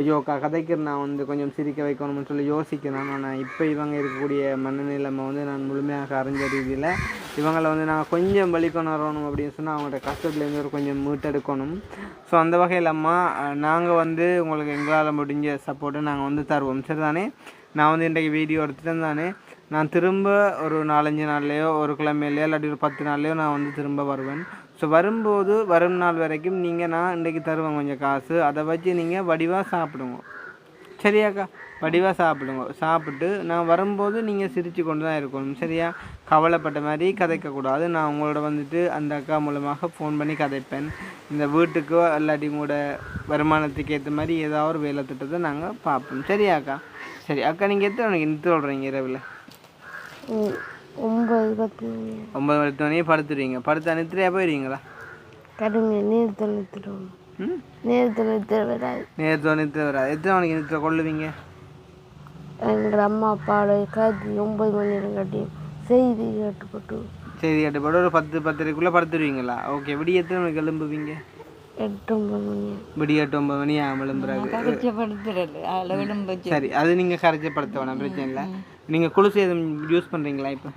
யோகா கதைக்கு நான் வந்து கொஞ்சம் சிரிக்க வைக்கணும்னு சொல்லி யோசிக்கிறேன். ஆனால் இப்போ இவங்க இருக்கக்கூடிய மனநிலைமை வந்து நான் முழுமையாக அறிஞ்ச ரீதியில் இவங்களை வந்து நாங்கள் கொஞ்சம் வெளிக்கொணரணும் அப்படின்னு சொன்னால் அவங்களோட கஷ்டத்துலேருந்து ஒரு கொஞ்சம் மீட்டெடுக்கணும். ஸோ அந்த வகையில் அம்மா நாங்கள் வந்து உங்களுக்கு எங்களால் முடிஞ்ச சப்போர்ட்டை நாங்கள் வந்து தருவோம். சரி தானே? நான் வந்து இன்றைக்கு வீடியோ எடுத்துகிட்டு தானே நான் திரும்ப ஒரு 4-5 நாள்லேயோ ஒரு கிழமையிலையோ இல்லாட்டி ஒரு 10 நாள்லையோ நான் வந்து திரும்ப வருவேன். ஸோ வரும்போது வரும் நாள் வரைக்கும் நீங்கள் நான் இன்றைக்கி தருவேன் கொஞ்சம் காசு, அதை வச்சு நீங்கள் வடிவாக சாப்பிடுங்க. சரியாக்கா? வடிவாக சாப்பிடுங்க. சாப்பிட்டு நான் வரும்போது நீங்கள் சிரித்து கொண்டு தான் இருக்கணும். சரியா? கவலைப்பட்ட மாதிரி கதைக்கக்கூடாது. நான் உங்களோட வந்துட்டு அந்த அக்கா மூலமாக ஃபோன் பண்ணி கதைப்பேன். இந்த வீட்டுக்கோ இல்லாட்டி உங்களோட வருமானத்துக்கு ஏற்ற மாதிரி ஏதாவது ஒரு வேலை திட்டத்தை நாங்கள் பார்ப்போம். சரியாக்கா? சரி அக்கா, நீங்கள் எத்தனை மணிக்கு நிறுத்தி சொல்கிறீங்க? இரவில் 9-10 மணியே படுத்துடுவீங்க. படுத்து நிறுத்தியா போயிடுவீங்களா? கடுமையாக நேரத்தை நிறுத்திடுவோம். நேரத்தை நிறுத்த வராது. எத்தனை மணிக்கு நிறுத்த கொள்ளுவீங்க? எங்கள் அம்மா அப்பாவோட காத்தி 9 மணி காட்டி செய்தி கேட்டுப்பட்டு ஒரு 10-10:30 படுத்துடுவீங்களா? ஓகே. விடிய எத்தனை மணிக்கு எழும்புவீங்க? 8-9 மணி. விடிய 8-9 மணி எழும்புறாங்க. சரி, அது நீங்கள் கரைச்சப்படுத்த வேணாம், பிரச்சனை இல்லை. நீங்கள் குளிச்சு எதுவும் யூஸ் பண்ணுறீங்களா? இப்போ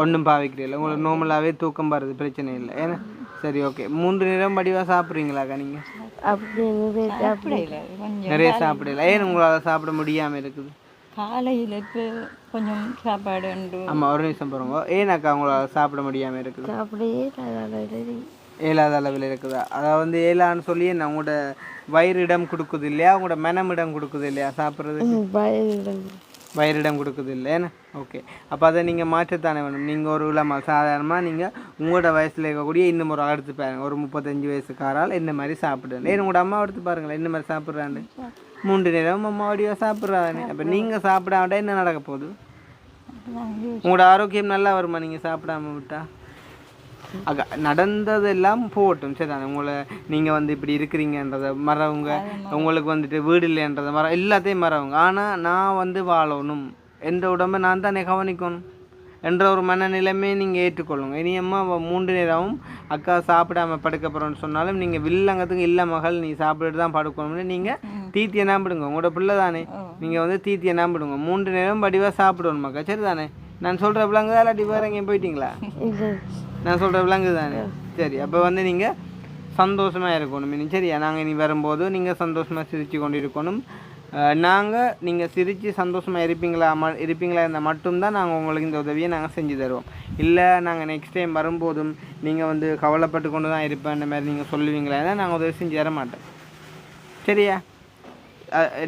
ஒன்றும் பாவிக்கிறீங்களா? உங்களுக்கு நார்மலாகவே தூக்கம் வருது, பிரச்சனை இல்லை. ஏன்னா சரி, ஓகே. 3 நேரம் வடிவாக சாப்பிட்றீங்களாக்கா நீங்கள்? அப்படி நிறைய சாப்பிடல. ஏன் உங்களால் சாப்பிட முடியாமல் இருக்குது? காலையில் இப்போ கொஞ்சம் சாப்பாடு உண்டு. ஆமாம், ஒரு நிமிஷம் போகிறோங்க. ஏன்னாக்கா உங்களால் சாப்பிட முடியாமல் இருக்குது? அப்படியே ஏழாத அளவில் இருக்குதா? அதாவது வந்து ஏழான்னு சொல்லி என்ன உங்களோட வயிறு இடம் கொடுக்குது இல்லையா? உங்களோட மனம் இடம் கொடுக்குது இல்லையா சாப்பிட்றதுக்கு? வயிறு இடம் கொடுக்குது இல்லை. ஏன்னா ஓகே. அப்போ அதை நீங்கள் மாற்றத்தானே வேணும். நீங்கள் ஒரு இல்லாமல் சாதாரணமாக நீங்கள் உங்களோட வயசில் இருக்கக்கூடிய இன்னும் ஒரு ஆள் எடுத்து பாருங்க. ஒரு 35 வயசுக்காரால் என்ன மாதிரி சாப்பிடுங்க. ஏன்னா உங்களோட அம்மா எடுத்து பாருங்களேன் என்ன மாதிரி சாப்பிட்றாண்டு. 3 நேரம் அம்மா வடிவாக சாப்பிட்றாங்க. அப்போ நீங்கள் சாப்பிடாமட்டா என்ன நடக்க போகுது? உங்களோட ஆரோக்கியம் நல்லா வருமா நீங்கள் சாப்பிடாம விட்டா? அக்கா, நடந்ததெல்லாம் போகட்டும். சரி தானே? உங்களை நீங்கள் வந்து இப்படி இருக்கிறீங்கன்றதை மறவுங்க, உங்களுக்கு வந்துட்டு வீடு இல்லைன்றதை எல்லாத்தையும் மறவுங்க. ஆனால் நான் வந்து வாழணும், எந்த உடம்பை நான் தானே கவனிக்கணும் என்ற ஒரு மனநிலைமையை நீங்கள் ஏற்றுக்கொள்ளுங்க. இனியம்மா 3 நேரமும் அக்கா சாப்பிடாம படுக்க போகிறோன்னு சொன்னாலும் நீங்கள் வில்லங்கத்துக்கு இல்லை மகள் நீ சாப்பிட்டுட்டு தான் படுக்கணும்னு நீங்கள் தீத்தியை நம்பிடுங்க. உங்களோட பிள்ளை தானே, நீங்கள் வந்து தீத்தியை நம்பிடுங்க. 3 நேரம் வடிவாக சாப்பிடணும் மக்கா. சரி தானே? நான் சொல்கிற விலங்குதான் இல்லாட்டி வேறு எங்கேயும் போயிட்டீங்களா? நான் சொல்கிற விலங்கு தானே? சரி, அப்போ வந்து நீங்கள் சந்தோஷமாக இருக்கணும் இனி சரியா. நாங்கள் இனி வரும்போது நீங்கள் சந்தோஷமாக சிரித்து கொண்டு இருக்கணும். நாங்கள் நீங்கள் சிரித்து சந்தோஷமாக இருப்பீங்களா இருந்தால் மட்டும்தான் நாங்கள் உங்களுக்கு இந்த உதவியை நாங்கள் செஞ்சு தருவோம். இல்லை நாங்கள் நெக்ஸ்ட் டைம் வரும்போதும் நீங்கள் வந்து கவலைப்பட்டு கொண்டு தான் இருப்பேன் இந்த மாதிரி நீங்கள் சொல்லுவீங்களா இருந்தால் நாங்கள் உதவி செஞ்சு தர மாட்டோம் சரியா.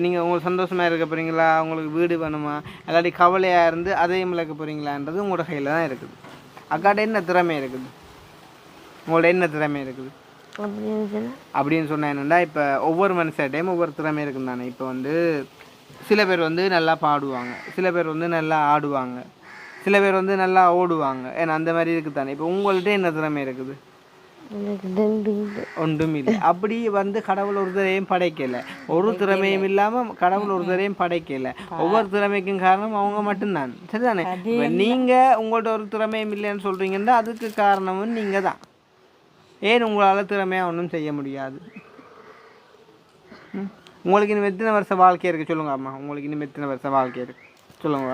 நீங்கள் உங்களுக்கு சந்தோஷமாக இருக்க போகிறீங்களா, உங்களுக்கு வீடு வேணுமா, இல்லாட்டி கவலையாக இருந்து அதையும் இழக்க போகிறீங்களான்றது உங்களோட கையில் தான் இருக்குது. அக்காட்ட என்ன திறமை இருக்குது, உங்களோட என்ன திறமை இருக்குது அப்படின்னு சொன்னால் என்னென்னா, இப்போ ஒவ்வொரு மனுஷர்டையும் ஒவ்வொரு திறமை இருக்குன்னு தானே. இப்போ வந்து சில பேர் வந்து நல்லா பாடுவாங்க, சில பேர் வந்து நல்லா ஆடுவாங்க, சில பேர் வந்து நல்லா ஓடுவாங்க, ஏன்னா அந்த மாதிரி இருக்குது தானே. இப்போ உங்கள்கிட்ட என்ன திறமை இருக்குது, ஒன்றும் இல்லை. அப்படி வந்து கடவுள் ஒரு தரையும் படைக்கலை, ஒரு திறமையும் இல்லாமல் கடவுள் ஒரு தரையும் படைக்கலை. ஒவ்வொரு திறமைக்கும் காரணம் அவங்க மட்டும்தான் சரிதானே. இப்போ நீங்கள் உங்கள்கிட்ட ஒரு திறமையும் இல்லைன்னு சொல்கிறீங்கன்னா அதுக்கு காரணமும் நீங்கள் தான். ஏன் உங்களால் திறமையாக ஒன்றும் செய்ய முடியாது? உங்களுக்கு இன்னும் எத்தனை வருஷம் வாழ்க்கை இருக்குது சொல்லுங்க அம்மா, உங்களுக்கு இன்னும் எத்தனை வருஷம் வாழ்க்கை இருக்குது சொல்லுங்க.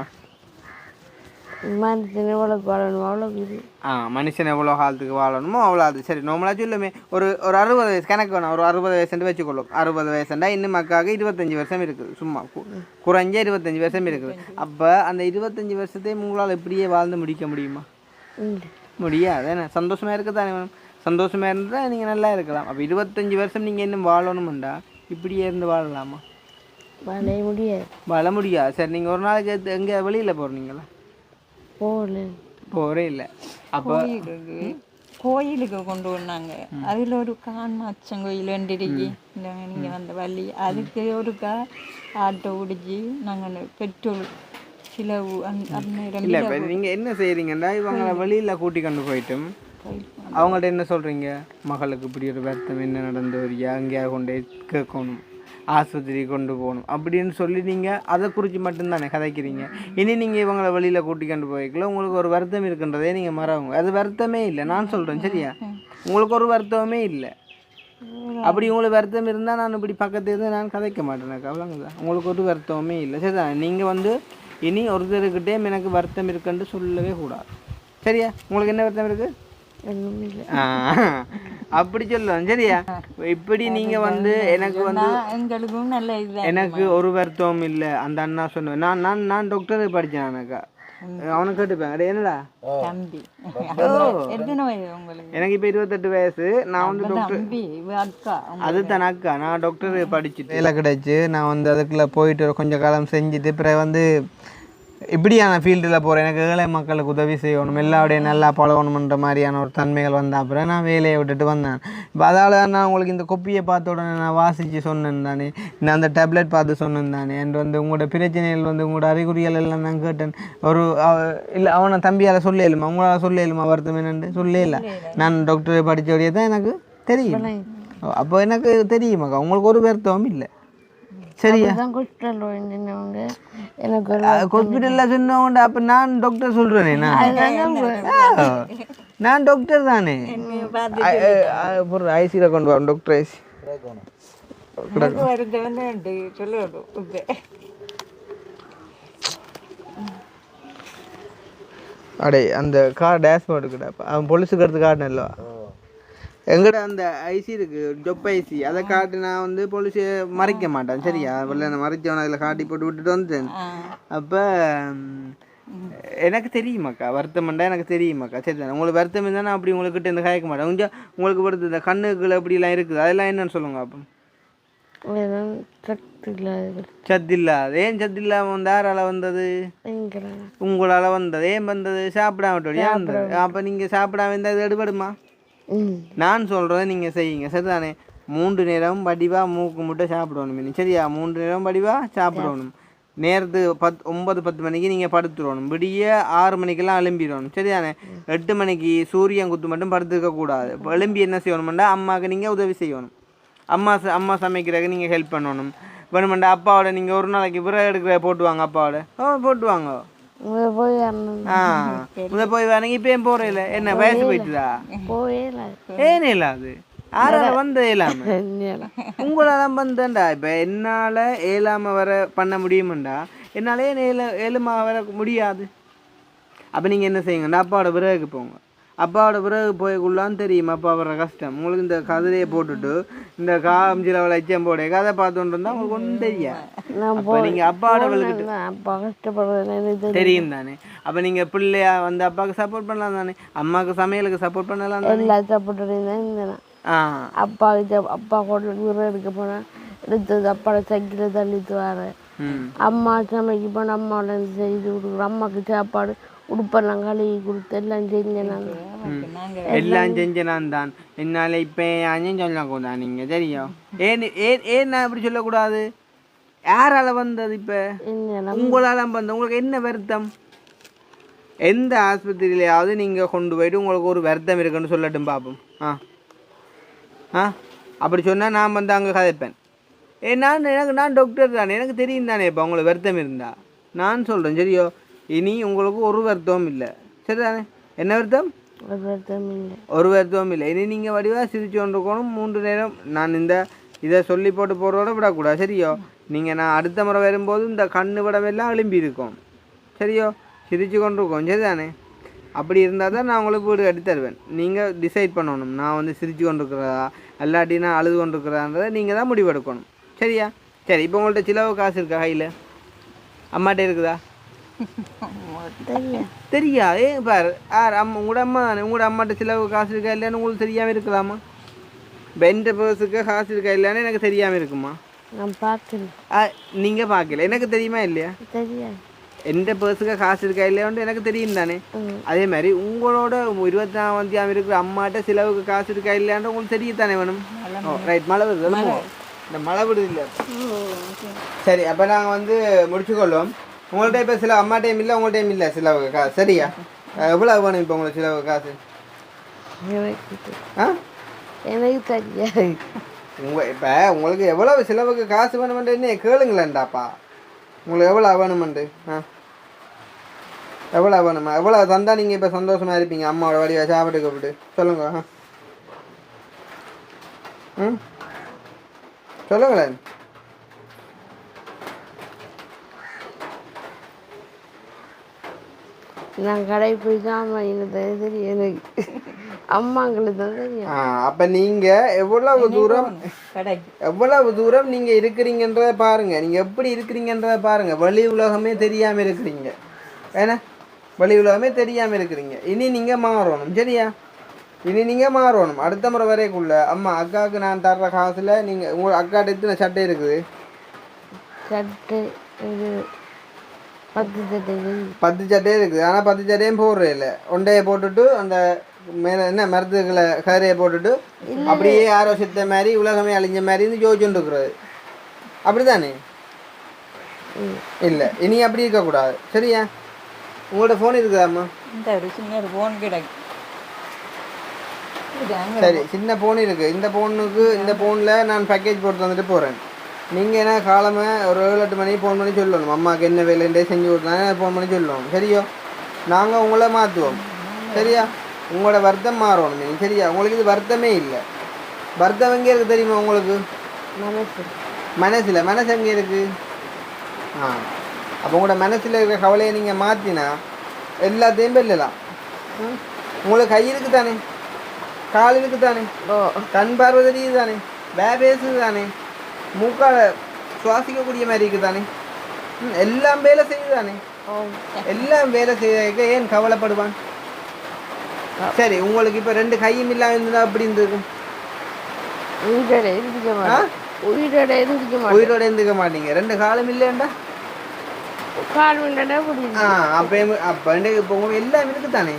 மனுஷன் எவ்வளோ வாழணும் அவ்வளோ இது. மனுஷன் எவ்வளோ காலத்துக்கு வாழணுமோ அவ்வளோ. அது சரி நார்மலாக சொல்லுமே. ஒரு 60 வயசு கணக்கு வேணும், ஒரு 60 வயசுன்னு வச்சுக்கொள்ளும். 60 வயசுண்டா இன்னும் மக்காக 25 வருஷம் இருக்குது, சும்மா குறைஞ்ச 25 வருஷம் இருக்குது. அப்போ அந்த 25 வருஷத்தையும் உங்களால் இப்படியே வாழ்ந்து முடிக்க முடியுமா? முடியாது. ஏன்னா சந்தோஷமாக இருக்க தானே வேணும். சந்தோஷமாக இருந்தால் நீங்கள் நல்லா இருக்கலாம். அப்போ 25 வருஷம் நீங்கள் இன்னும் வாழணும்ண்டா இப்படியே இருந்து வாழலாமா? வாழ முடியாது. சரி நீங்கள் ஒரு நாளைக்கு எங்கே வெளியில் போகிறீங்களா? போகிறே இல்லை. அப்போ கோயிலுக்கு கொண்டு வந்தாங்க. அதில் ஒரு காமாட்சன் கோயில் வேண்டிருக்கி நீங்கள் வந்த வள்ளி, அதுக்கு ஒருக்கா ஆட்டோ பிடிச்சி நாங்கள் பெட்ரோல் சிலவு அந்நேரம் இல்லை. இப்போ நீங்கள் என்ன செய்கிறீங்கன்னா இவங்களை வெளியில் கூட்டி கொண்டு போயிட்டும் அவங்கள்ட்ட என்ன சொல்கிறீங்க, மகளுக்கு இப்படி ஒரு வருத்தம் என்ன நடந்து வரியா, அங்கேயா கொண்டு கேட்கணும், ஆஸ்பத்திரி கொண்டு போகணும் அப்படின்னு சொல்லி நீங்கள் அதை குறித்து மட்டும்தானே கதைக்கிறீங்க. இனி நீங்கள் இவங்களை வெளியில் கூட்டி கொண்டு போய்க்கல உங்களுக்கு ஒரு வருத்தம் இருக்குன்றதே நீங்கள் மறவங்க. அது வருத்தமே இல்லை, நான் சொல்கிறேன் சரியா. உங்களுக்கு ஒரு வருத்தமே இல்லை. அப்படி உங்களுக்கு வருத்தம் இருந்தால் நான் இப்படி பக்கத்து இருந்து நான் கதைக்க மாட்டேனக்கா, அவ்வளோங்கதான். உங்களுக்கு ஒரு வருத்தமே இல்லை சரிதான். நீங்கள் வந்து இனி ஒருத்தருக்கிட்டே எனக்கு வருத்தம் இருக்குன்னு சொல்லவே கூடாது சரியா. உங்களுக்கு என்ன வருத்தம் இருக்குது அப்படி சொல்லுவோம் சரியா. இப்படி நீங்க வந்து எனக்கு வந்து எங்களுக்கும் நல்ல இது, எனக்கு ஒரு வருத்தம் இல்லை. அந்த அண்ணா சொன்னேன், நான் டாக்டர் படித்தேன். எனக்கா அவனுக்கு கேட்டுப்பேன் என்னடா தம்பி எனக்கு இப்போ 28 வயசு. நான் வந்து டாக்டர் அதுதான் அக்கா, நான் டாக்டர் படிச்சுட்டு வேலை கிடைச்சி நான் வந்து அதுக்குள்ளே போயிட்டு கொஞ்சம் காலம் செஞ்சுட்டு பிறகு வந்து இப்படியான ஃபீல்டில் போகிறேன். எனக்கு ஏழை மக்களுக்கு உதவி செய்யணும், எல்லாருடைய நல்லா பழகணுன்ற மாதிரியான ஒரு தன்மைகள் வந்த அப்புறம் நான் வேலையை விட்டுட்டு வந்தேன். இப்போ அதால் நான் உங்களுக்கு இந்த கொப்பியை பார்த்த உடனே நான் வாசித்து சொன்னேன் தானே, நான் அந்த டேப்லெட் பார்த்து சொன்னேன் தானே, அண்ட் வந்து உங்களோட பிரச்சனைகள் வந்து உங்களோட அறிகுறிகள் எல்லாம் நான் கேட்டேன். ஒரு இல்லை அவனை தம்பியால் சொல்லேலுமா, உங்களால் சொல்லேலுமா வருத்தம் என்னென்று சொல்லல. நான் டாக்டர் படித்தபடியே தான் எனக்கு தெரியும். அப்போ எனக்கு தெரியுமாக்கா உங்களுக்கு ஒரு வருத்தமும் இல்லை சரியா. ஹாஸ்பிட்டலில் சொன்னோண்டு அப்போ நான் டாக்டர் சொல்கிறேனே, நான் டாக்டர் தானே. ஐசியில் கொண்டு வரோம் டாக்டர் ஐசி அடே அந்த கார் டேஷ்போர்டு கிட்ட அவன் பொலிஸுக்கு எடுத்து காட்டினல்ல எங்கட அந்த ஐசி இருக்கு ஜொப் ஐசி, அதை காட்டி நான் வந்து போலீஸை மறைக்க மாட்டேன் சரியா. வெளில நான் மறைச்சவன் அதில் காட்டி போட்டு விட்டுட்டு வந்துட்டேன். அப்போ எனக்கு தெரியுமாக்கா வருத்தம்ண்டா, எனக்கு தெரியுமாக்கா சரி தானே. உங்களுக்கு வருத்தம் இருந்தால் நான் அப்படி உங்கள்கிட்ட இந்த காய்க்க மாட்டேன். கொஞ்சம் உங்களுக்கு படுத்து இந்த கண்ணுக்குள்ள அப்படிலாம் இருக்குது, அதெல்லாம் என்னன்னு சொல்லுங்க. அப்போ சத்து இல்லாது ஏன் சத்து இல்லாமல் வந்து யாரால் வந்தது, உங்களால் வந்தது. ஏன் வந்தது, சாப்பிடாம விட்டோடியா வந்தது. அப்போ நீங்கள் சாப்பிடாம இருந்தால் இது எடுபடுமா? நான் சொல்கிறத நீங்கள் செய்யுங்க சரிதானே. 3 நேரம் வடிவாக மூக்கு முட்டை சாப்பிடணும் சரியா. 3 நேரம் வடிவாக சாப்பிடணும். நேரத்துக்கு 9-10 மணிக்கு நீங்கள் படுத்துடணும். விடிய 6 மணிக்கெல்லாம் எழும்பிடணும் சரிதானே. 8 மணிக்கு சூரியன் குத்து மட்டும் படுத்துக்கக்கூடாது. எழும்பி என்ன செய்யணுமெண்டா அம்மாவுக்கு நீங்கள் உதவி செய்யணும். அம்மா சமைக்கிறதுக்கு நீங்கள் ஹெல்ப் பண்ணணும். வேணுமெண்டா அப்பாவோட நீங்கள் ஒரு நாளைக்கு விறகு எடுக்கிற போட்டுவாங்க, அப்பாவோட போட்டுவாங்க. போய் வேணுங்க. இப்போ ஏன் போகிறேன் இல்லை, என்ன வயசு போயிட்டுதா? ஏன் இல்லாது யாரால் வந்து இயலாம உங்களால் வந்தேன்டா. இப்போ என்னால் ஏழாமல் வர பண்ண முடியுமெண்டா, என்னாலே ஏழுமா வர முடியாது. அப்போ நீங்கள் என்ன செய்யுங்கண்டா அப்பாவோட விறகுக்கு போங்க. அப்பாவோட பிறகு போய்க்குள்ளான்னு தெரியும் அப்பா வர்ற கஷ்டம். உங்களுக்கு இந்த கதிரையை போட்டுட்டு இந்த காமிச்சில லட்சம் போட கதை பார்த்துட்டு இருந்தால் உங்களுக்கு ஒன்றும் தெரியாது. அப்போ நீங்கள் அப்பாவோட விழுக்கிட்டு அப்பா கஷ்டப்படுறது தெரியும் தானே. அப்போ நீங்கள் பிள்ளையா வந்து அப்பாவுக்கு சப்போர்ட் பண்ணலாம் தானே, அம்மாவுக்கு சமையலுக்கு சப்போர்ட் பண்ணலாம் தானே. எல்லா சப்போர்ட்டும் தான் இருந்தேன். அப்பா கூட ஊரை எடுக்க போனால் எடுத்தது அப்பாவோட சைக்கிளில் தள்ளிட்டு வரேன். அம்மா சமைக்க போனால் அம்மாவோட செய்து கொடுக்குறோம். அம்மாவுக்கு சாப்பாடு உடுப்பெல்லாம் கழுவி கொடுத்து எல்லாம் செஞ்சேன் நான். எல்லாம் செஞ்சேன் தான். என்னால் இப்போ ஏன் சொல்லக்கூடா நீங்கள் தெரியும். ஏன் நான் இப்படி சொல்லக்கூடாது? யாரால வந்தது? இப்போ உங்களால் வந்தது. உங்களுக்கு என்ன வருத்தம்? எந்த ஆஸ்பத்திரியிலையாவது நீங்கள் கொண்டு போயிட்டு உங்களுக்கு ஒரு வருத்தம் இருக்குன்னு சொல்லட்டும் பார்ப்போம். அப்படி சொன்னால் நான் வந்து அங்கே கதைப்பேன். நான் டாக்டர் தானே, எனக்கு தெரியும் தானே. இப்போ உங்களுக்கு வருத்தம் இருந்தா நான் சொல்கிறேன் சரியோ. இனி உங்களுக்கு ஒரு வருத்தமும் இல்லை சரிதானே. என்ன வருத்தம்? ஒரு வருத்தமும் இல்லை. இனி நீங்கள் வடிவாக சிரிச்சு கொண்டிருக்கணும் 3 நேரம். நான் இதை சொல்லி போட்டு போகிறதோட விடக்கூடாது சரியோ. நீங்கள் நான் அடுத்த முறை வரும்போது இந்த கண்ணு விடமெல்லாம் எழும்பி இருக்கும் சரியோ. சிரிச்சு கொண்டிருக்கோம் சரிதானே. அப்படி இருந்தால் தான் நான் உங்களுக்கு வீடு கட்டி தருவேன். நீங்கள் டிசைட் பண்ணணும். நான் வந்து சிரிச்சு கொண்டிருக்கிறதா இல்லாட்டி நான் அழுது கொண்டிருக்கிறதான்றதை நீங்கள் தான் முடிவெடுக்கணும் சரியா. சரி, இப்போ உங்கள்கிட்ட சிலவு காசு இருக்கா கையில்? அம்மாட்ட இருக்குதா? தெரியா? பாரு உங்களோட அம்மா தானே. உங்களோட அம்மாட்ட சிலவு காசு இருக்கா இல்லைன்னு உங்களுக்கு தெரியாமல் இருக்கலாமா? பெண்ட பர்ஸுக்கு காசு இருக்கா இல்லைன்னு எனக்கு தெரியாமல் இருக்குமா? நான் பார்க்கல. நீங்கள் பார்க்கல, எனக்கு தெரியுமா இல்லையா? தெரியாது. எந்த பர்ஸுக்கு காசு இருக்கா இல்லையான்னு எனக்கு தெரியும் தானே. அதே மாதிரி உங்களோட 24ஆம் இருக்கிற அம்மாட்ட சிலவுக்கு காசு இருக்கா இல்லையான்னு உங்களுக்கு தெரியத்தானே வேணும். ரைட், மழை வருது. இந்த மழை விடுது இல்லை. சரி, அப்போ நாங்கள் வந்து முடிச்சுக்கொள்வோம். உங்கள்கிட்ட இப்போ சில அம்மா டைம் இல்லை, உங்கள் டைம் இல்லை சிலவுக்கு காசு சரியா. எவ்வளோ வேணும் இப்போ உங்களுக்கு சிலவுக்கு காசு? எனக்கு தெரியாது. இப்போ உங்களுக்கு எவ்வளோ சிலவுக்கு காசு வேணுமென்று என்ன கேளுங்களேன்டாப்பா. உங்களுக்கு எவ்வளோ வேணுமெண்டு? எவ்வளோ வேணுமா? எவ்வளோ தந்தா நீங்கள் இப்போ சந்தோஷமாக இருப்பீங்க அம்மாவோட வடிவா சாப்பிட்டு கூப்பிட்டு சொல்லுங்க. சொல்லுங்களேன். நான் கடை போய் தான் தெரியும் எனக்கு. அம்மாங்களுக்கு தான் தெரியும். அப்போ நீங்கள் எவ்வளவு தூரம் நீங்கள் இருக்கிறீங்கன்றதை பாருங்கள். நீங்கள் எப்படி இருக்கிறீங்கன்றதை பாருங்கள். வெளி உலகமே தெரியாமல் இருக்கிறீங்க. ஏன்னா வெளி உலகமே தெரியாமல் இருக்கிறீங்க. இனி நீங்கள் மாறணும் சரியா. இனி நீங்கள் மாறணும். அடுத்த முறை வரைக்குள்ள அம்மா அக்காவுக்கு நான் தர்ற காசில் நீங்கள் உங்கள் அக்காட்ட எத்தனை சட்டை இருக்குது? சட்டை 10 சட்டை இருக்குது. ஆனால் 10 சட்டையும் போடுறே இல்லை. ஒண்டையை போட்டுட்டு அந்த மேலே என்ன மருந்துகளை கரையை போட்டுட்டு அப்படியே யாரோ சித்த மாதிரி உலகமே அழிஞ்ச மாதிரி ஜோதிச்சுட்டு இருக்கிறது அப்படி தானே. இல்லை, இனி அப்படி இருக்கக்கூடாது சரியா. உங்களோட ஃபோன் இருக்குதாம்மா? சின்ன ஃபோன் கிடைக்கும். சரி, சின்ன ஃபோன் இருக்குது. இந்த ஃபோனில் நான் பேக்கேஜ் போட்டு வந்துட்டு போகிறேன். நீங்கள் என்ன காலமே ஒரு 7-8 மணிக்கு ஃபோன் பண்ணி சொல்லணும். அம்மாவுக்கு என்ன வேலைன்றே செஞ்சு கொடுத்தாங்க ஃபோன் பண்ணி சொல்லணும் சரியோ. நாங்கள் உங்களை மாற்றுவோம் சரியா. உங்களோட வருத்தம் மாறணும் நீங்கள் சரியா. உங்களுக்கு இது வருத்தமே இல்லை. வருத்தம் எங்கே இருக்குது தெரியுமா உங்களுக்கு? மனசு எங்கே இருக்குது? அப்போ உங்களோட மனசில் இருக்கிற கவலையை நீங்கள் மாற்றினா எல்லாத்தையும் வெல்லலாம். உங்களுக்கு கை இருக்குது தானே, கால் இருக்குது தானே, கண் பார்வை தெரியுது தானே, பேசுது தானே, மூக்கால சுவாசிக்கக்கூடிய மாதிரி இருக்குது தானே, எல்லாம் வேலை செய்யுது தானே. எல்லாம் வேலை செய்ய ஏன் கவலைப்படுவான்? சரி, உங்களுக்கு இப்போ 2 கையும் இல்லாமல் இருந்தால் அப்படி இருந்திருக்கும். உயிரோட இருந்துக்க மாட்டீங்க. 2 காலம் இல்லைண்டா அப்போ இப்போ உங்களுக்கு எல்லாம் இருக்குது தானே.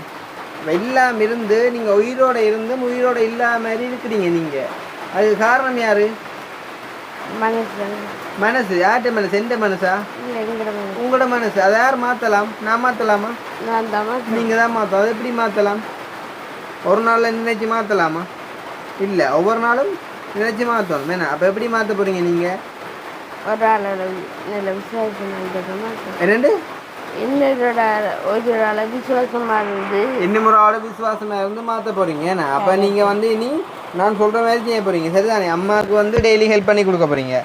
எல்லாம் இருந்து நீங்கள் உயிரோட இருந்தும் உயிரோட இல்லாத மாதிரி இருக்கிறீங்க நீங்கள். அதுக்கு காரணம் யாரு? மனசு. யார்கிட்ட மனசு? எந்த மனசா? உங்களோட மனசு. அதை யார் மாற்றலாம்? நான் மாற்றலாமா? நீங்கள் தான் மாற்றலாம். அதை எப்படி மாற்றலாம்? ஒரு நாளில் நினைச்சு மாற்றலாமா? இல்லை, ஒவ்வொரு நாளும் நினைச்சு மாற்றணும். வேணா அப்போ எப்படி மாற்ற போகிறீங்க நீங்கள்? என்னண்டு விசுவாசமாக இருந்து மாற்ற போகிறீங்க. ஏன்னா அப்போ நீங்கள் வந்து இனி நான் சொல்கிற மாதிரி செய்ய போகிறீங்க சரிதானே. அம்மாவுக்கு வந்து டெய்லி ஹெல்ப் பண்ணி கொடுக்க போகிறீங்க.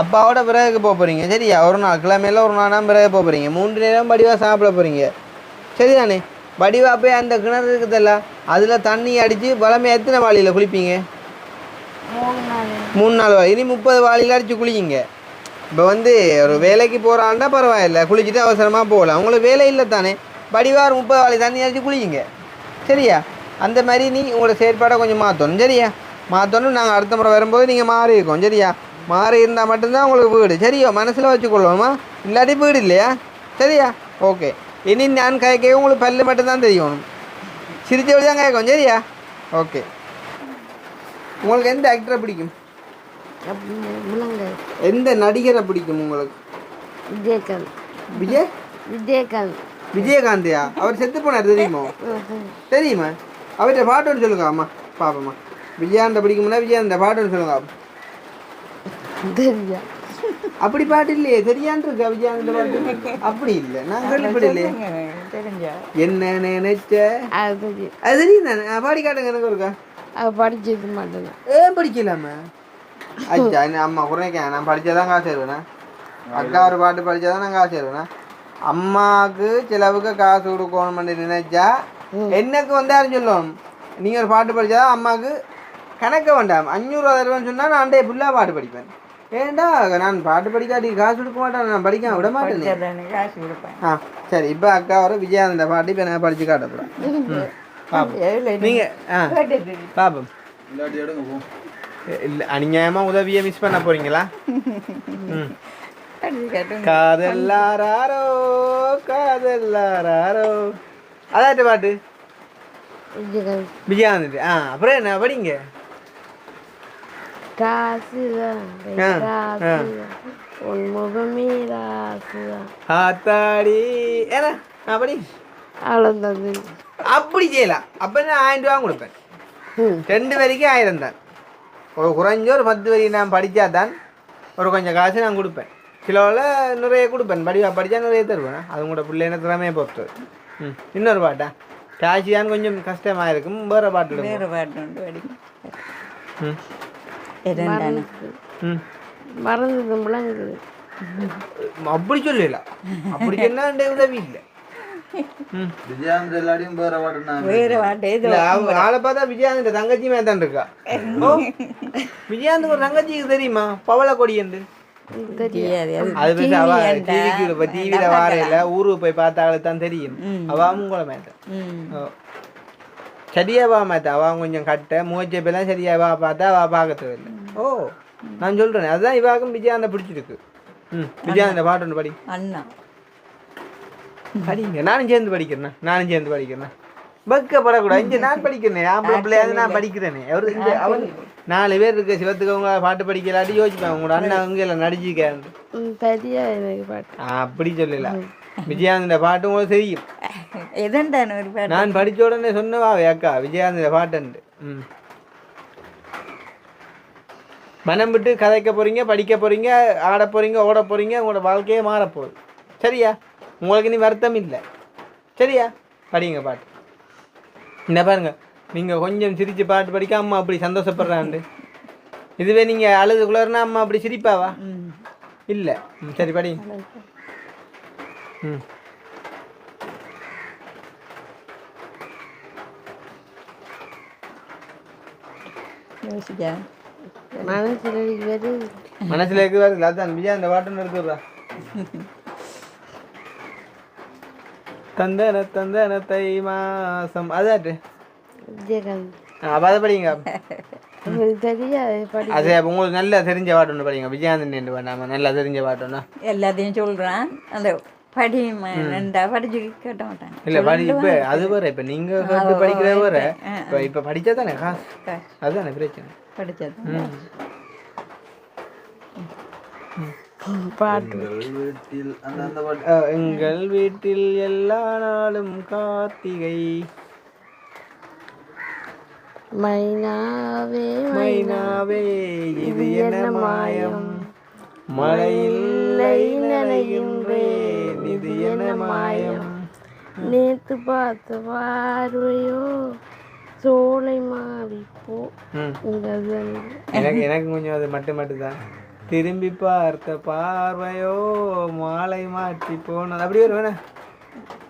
அப்பாவோட பிறகு போக போகிறீங்க சரியா. ஒரு நாள் கிழமையில ஒரு நாளாக பிறகு போக போகிறீங்க. 3 நேரம் வடிவாக சாப்பிட போகிறீங்க சரிதானே. வடிவாக போய் அந்த கிணறு இருக்குதல்ல அதில் தண்ணி அடித்து பழமே எத்தனை வாளியில் குளிப்பீங்க? 3 நாள் வாளி. இனி 30 வாளியில் அடித்து குளிங்க. இப்போ வந்து ஒரு வேலைக்கு போகிறாண்டா பரவாயில்ல, குளிச்சுட்டு அவசரமாக போகலாம். உங்களுக்கு வேலை இல்லை தானே, படிவார் 30 வாளி தண்ணி அடித்து குளிங்க. சரியா? அந்த மாதிரி நீ உங்களோட செயற்பாடை கொஞ்சம் மாற்றணும். சரியா? மாற்றணும். நாங்கள் அடுத்த முறை வரும்போது நீங்கள் மாறி இருக்கோம். சரியா? மாறி இருந்தால் மட்டும்தான் உங்களுக்கு வீடு. சரியா? மனசில் வச்சுக்கொள்ளணுமா? இல்லாட்டி வீடு இல்லையா? சரியா? ஓகே. இனி நான் கேட்க உங்களுக்கு பல்லு மட்டும்தான் தெரியணும். சிரிச்சபடி தான் கேட்கும். சரியா? ஓகே. உங்களுக்கு எந்த ஆக்டரை பிடிக்கும்? எந்த நடிகரை பிடிக்கும் உங்களுக்கு? விஜயகாந்த். விஜயகாந்த். விஜயகாந்தியா? அவர் செத்து போனார் தெரியுமா? தெரியுமா? அவர்கிட்ட பாட்டுன்னு சொல்லுங்க. அம்மா பாப்பம்மா. விஜயாந்த பிடிக்கும்னா விஜயாந்த பாட்டுன்னு சொல்லுங்க. தெரியா? அப்படி பாட்டு இல்லையே, தெரியான்னு இருக்கா விஜயாந்த பாட்டு? அப்படி இல்லை, நான் கேள்விப்படலையே. என்ன நினைச்ச அது தெரியும் தானே. பாடி காட்டுங்க எனக்கு இருக்கா. படிச்சிருக்க மாட்டேன். ஏன் படிக்கலாமா? அச்சா அம்மா குறைக்க நான் படித்தாதான் காசு ஏறுவேண்ணா. அக்கா ஒரு பாட்டு படித்தாதான் நான் காசு ஏறுவேண்ணா. அம்மாவுக்கு சிலவுக்கு காசு கொடுக்கணும்னு நினைச்சா எனக்கு வந்து யாரும் சொல்லணும், நீங்கள் ஒரு பாட்டு படித்தாதான் அம்மாவுக்கு கணக்க வேண்டாம். 500 ரூபான்னு சொன்னால் நான் அண்டைய ஃபுல்லாக பாட்டு படிப்பேன். ஏன்டா நான் பாட்டு படிக்காட்டி காசு கொடுக்க மாட்டேன், நான் படிக்க விட மாட்டேன். காசு கொடுப்பேன். ஆ சரி. இப்போ அக்கா ஒரு விஜயானந்த பாட்டு இப்போ நான் படித்து காட்டப்போகிறேன். நீங்கள் பாப்போம். இல்லை அநியாயமாக உதவியை மிஸ் பண்ண போகிறீங்களா? காதல்லாரோ காதல்லாரோ அதாட்டு பாட்டு விஜயானந்த். அப்புறம் என்ன படிங்க? ஆத்தாடி ஏன்னா படி. அப்படி செய்யலாம். அப்போ நான் 1000 ரூபா கொடுப்பேன். 2 வரைக்கும் 1000 தான். ஒரு குறைஞ்ச ஒரு 10 வரைக்கும் நான் படித்தா தான் ஒரு கொஞ்சம் காசு நான் கொடுப்பேன். கிலோவில் நிறைய கொடுப்பேன். படித்தா நிறைய தருவேன். அது உங்களோட பிள்ளைன திறமையை பொறுத்து. இன்னொரு பாட்டா காசு தான் கொஞ்சம் கஷ்டமாக இருக்கும். வேறு பாட்டு வேறு பாட்டு உண்டு. அப்படி சொல்லலாம். அப்படி என்ன உதவி இல்லை. விஜயானந்த் எல்லாரையும் வேற பாட்டு ஆளை பார்த்தா விஜயானந்த் தங்கச்சி மேலே தான் இருக்கா. விஜயானந்த் ஒரு தங்கச்சிக்கு தெரியுமா பவளக்கொடி என்று? அது பேச அவ டிவியில வாரையில ஊருக்கு போய் பார்த்தாலும் தான் தெரியும். அவ உங்களை மேத்த சரியாவா மேத்த அவ கொஞ்சம் கட்ட முகச்சப்பெல்லாம் சரியாவா பார்த்தா அவ பார்க்கறது இல்லை. ஓ நான் சொல்றேன், அதுதான் இவாக்கும் விஜயானந்த பிடிச்சிருக்கு. விஜயானந்த பாட்டு ஒன்று படி. அண்ணா படிங்க. நானும் சேர்ந்து படிக்கிறேன். பக்கப்படக்கூடாது. இங்கே நான் படிக்கிறேன். ஆம்பளை பிள்ளையாவது நான் படிக்கிறேனே. அவர் 4 பேர் இருக்கு சிவத்துக்கு. அவங்க பாட்டு படிக்கலாட்டி யோசிப்பேன். உங்களோட அண்ணா அவங்க எல்லாம் நடிச்சுக்கேன். அப்படி சொல்லலாம். விஜயானந்த பாட்டு உங்களுக்கு தெரியும். நான் படிச்ச உடனே சொன்னவாவே அக்கா விஜயானந்த பாட்டுண்டு. மனம் விட்டு கதைக்க போறீங்க, படிக்க போறீங்க, ஆட போறீங்க, ஓட போறீங்க. உங்களோட வாழ்க்கையே மாறப்போகுது. சரியா? உங்களுக்கு இனி வருத்தம் இல்லை. சரியா? படிங்க பாட்டு. என்ன பாருங்க, நீங்கள் கொஞ்சம் சிரித்து பாட்டு படிக்க அம்மா அப்படி சந்தோஷப்படுறாண்டு. இதுவே நீங்கள் அழுதுக்குள்ளர்னா அம்மா அப்படி சிரிப்பாவா? இல்லை. சரி படிங்க. மனசில் இருக்கு வருது. அதுதான் விஜயா அந்த பாட்டுன்னு எடுத்துடுறா. தந்தன தை மாசம் அதாட்டு அதை படிங்க. அது உங்களுக்கு நல்லா தெரிஞ்ச பாட்டு ஒன்று படிங்க. விஜயானந்தன் வேண்டாமா? நல்லா தெரிஞ்ச பாட்டு ஒன்றா எல்லாத்தையும் சொல்கிறேன். அந்த படி படிச்சு கேட்ட மாட்டேன். இல்லை படி. இப்போ அது வேறு. இப்போ நீங்கள் கேட்டு படிக்கிற வேறு. இப்போ படித்தா தானே காசு. அதுதானே பிரச்சனை. படித்தது எங்கள் வீட்டில் எல்லா நாளும் கார்த்திகை. மைனாவே மைனாவே இது என்ன மாயம், மழையில்லை நனைகின்றேன் இது என்ன மாயம். நேத்து பார்த்த பார்வையோ சோலை மாறி போ. எனக்கு கொஞ்சம் அது மட்டும்தான். திரும்பி பார்த்த பார்வையோ மாலை மாற்றி போனது அப்படி ஒரு வேணா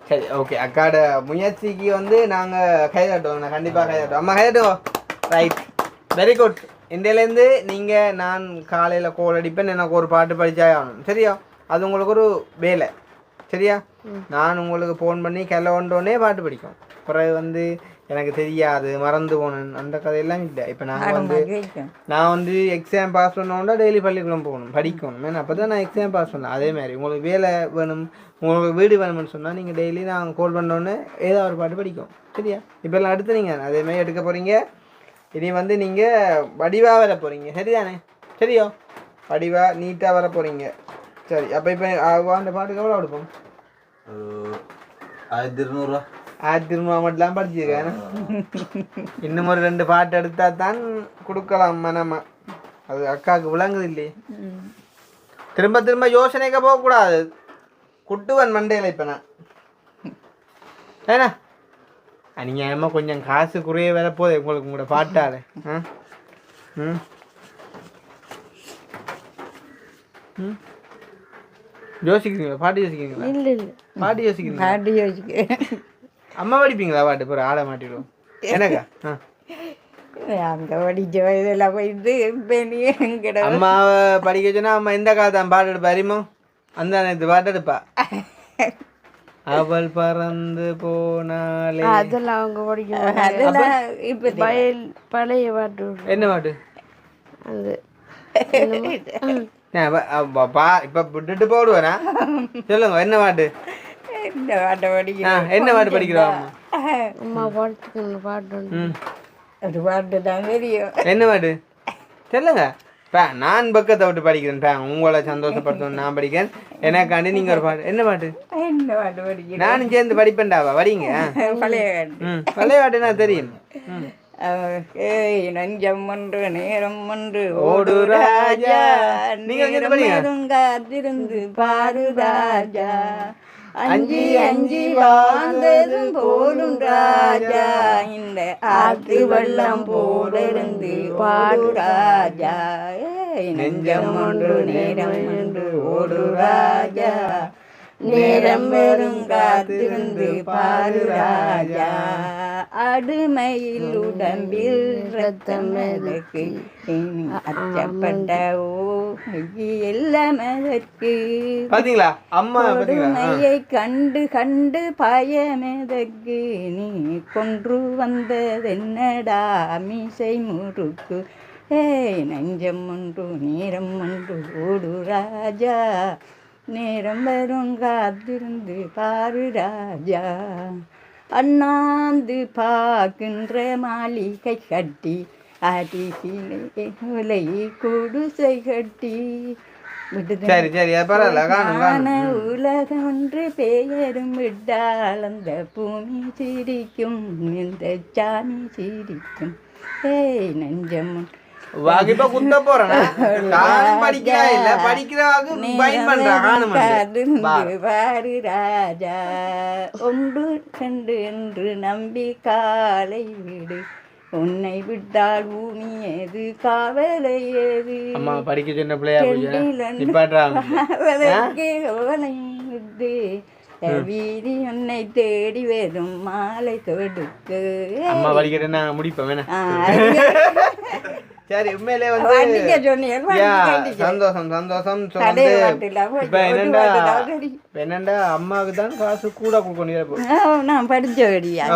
சரி ஓகே அக்காட முயற்சிக்கு வந்து நாங்கள் கைதட்டுவோம், கண்டிப்பாக கைதட்டுவோம். அம்மா கைதட்டுவோம். Right, very good. இந்தியிலேருந்து நீங்கள் நான் காலையில் கோல் அடிப்பேன், எனக்கு ஒரு பாட்டு படித்தா ஆகணும் சரியா? அது உங்களுக்கு ஒரு வேலை சரியா? நான் உங்களுக்கு ஃபோன் பண்ணி கிளவண்டோடனே பாட்டு படிக்கும், பிறகு வந்து எனக்கு தெரியாது மறந்து போனேன் அந்த கதையெல்லாம் இல்லை. இப்போ நான் வந்து எக்ஸாம் பாஸ் பண்ணோன்னா டெய்லி பள்ளிக்கூடம் போகணும் படிக்கணும், ஏன்னா அப்போ தான் நான் எக்ஸாம் பாஸ் பண்ணேன். அதே மாதிரி உங்களுக்கு வேலை வேணும், உங்களுக்கு வீடு வேணும்னு சொன்னால் நீங்கள் டெய்லி நான் கால் பண்ணோன்னே ஏதாவது ஒரு பாட்டு படிக்கும் சரியா? இப்போ எல்லாம் அடுத்து நீங்கள் அதேமாதிரி எடுக்க போகிறீங்க. இனி வந்து நீங்கள் வடிவாக வர போகிறீங்க சரிதானே? சரியோ, வடிவாக நீட்டாக வர போகிறீங்க. சரி, அப்போ இப்போ அந்த பாட்டுக்கு எவ்வளோ எடுப்போம்? 1200 1200 மட்டும்லாம் படிச்சிருக்கேன். இன்னும் ஒரு 2 பாட்டு எடுத்தா தான் கொடுக்கலாம் மனமா. அது அக்காவுக்கு விளங்குது இல்லையே. திரும்ப திரும்ப யோசனைக்க போகக்கூடாது, குட்டுவன் மண்டையில். இப்போ நான் ஏன்னா அநியாயமாக கொஞ்சம் காசு குறைய வரப்போகுது உங்களுக்கு உங்களோட பாட்டால். ம் ம் யோசிக்கிறீங்களா? பாட்டு யோசிக்கிறீங்களா? இல்லை இல்லை பாட்டு யோசிக்கிறீங்களா? அம்மா படிப்பீங்களா பாட்டு? பிறகு ஆட மாட்டிடுவோம் எனக்கா? அங்கே படிச்ச வயதில் போயிட்டு எங்கட அம்மாவை படிக்க சொன்னா அம்மா எந்த காலத்தான் பாட்டு எடுப்பா அறிமோ? அந்த நேரத்து பாட்டு எடுப்பா. அவள் பறந்து போனாலே அதெல்லாம் அவங்க படிக்கணும். இப்போ பழைய பாட்டு. என்ன பாட்டு அது இப்ப விட்டுட்டு போடுவேனா? சொல்லுங்க என்ன பாட்டு? இந்த பாட்டை படிக்கிறோம். என்ன பாட்டு படிக்கிறோம்? அம்மா படிச்சுக்கணும் பாட்டு ஒரு பாட்டு தான் தெரியும். என்ன பாட்டு சொல்லுங்க. நான் பக்கத்தை விட்டு படிக்கிறேன், உங்களை சந்தோஷப்படுத்தணும் நான் படிக்கிறேன், எனக்காண்டி நீங்க ஒரு பாட்டு. என்ன பாட்டு? என்ன பாட்டு படிக்கிறோம்? நானும் சேர்ந்து படிப்பேன்டாவா படிங்க. பழைய பாட்டு. பழைய பாட்டு நான் தெரியும். நஞ்சம் ஒன்று நேரம் ஒன்று ஓடு ராஜா. நீங்க காத்திருந்து பாரு ராஜா, அஞ்சி அஞ்சி வாழ்ந்ததும் போலும் ராஜா, இந்த ஆத்து வெள்ளம் போல இருந்து பாடு ராஜா, நெஞ்சம் ஒன்று நேரம் ஒன்று ஓடு ராஜா, நேரம் வரும் காத்திருந்து பாரு ராஜா, அடுமையில் உடம்பில் ரத்தம் எதற்கு, அச்சப்பட்ட எல்லாம் எதற்கு, பாத்தீங்களா அம்மா கொடுமையை கண்டு கண்டு பயமெதற்கு, நீ கொன்று வந்ததென்னடா மீசை முறுக்கு, நெஞ்சம் ஒன்று நேரம் ஒன்று ஓடு ராஜா, நேரம் வரும் காத்திருந்து பாரு ராஜா, அண்ணாந்து பார்க்கின்ற மாளிகை கட்டி அடிசிலே உலை குடிசை கட்டி, உலகம் ஒன்று பெயரும் விட்டால் அந்த பூமி சிரிக்கும், இந்த சாமி சிரிக்கும், நெஞ்சம் குத்த போறேன் பாரு ராஜா, ஒன்று கண்டு என்று நம்பி காலை விடு, உன்னை விட்டால் பூமி ஏது காவலை ஏது, அம்மா படிக்க சொன்ன பிள்ளையா விட்டு வீதி உன்னை தேடி வரும் மாலை தொடுக்கு. அம்மா படிக்கிறேன்னா முடிப்பேன் வேணா. சரி, உண்மையிலே வந்து சந்தோஷம் சந்தோஷம். இப்ப என்னண்டா அம்மாவுக்கு தான் காசு கூட கொடுக்கணும். நான் படிச்ச வழியா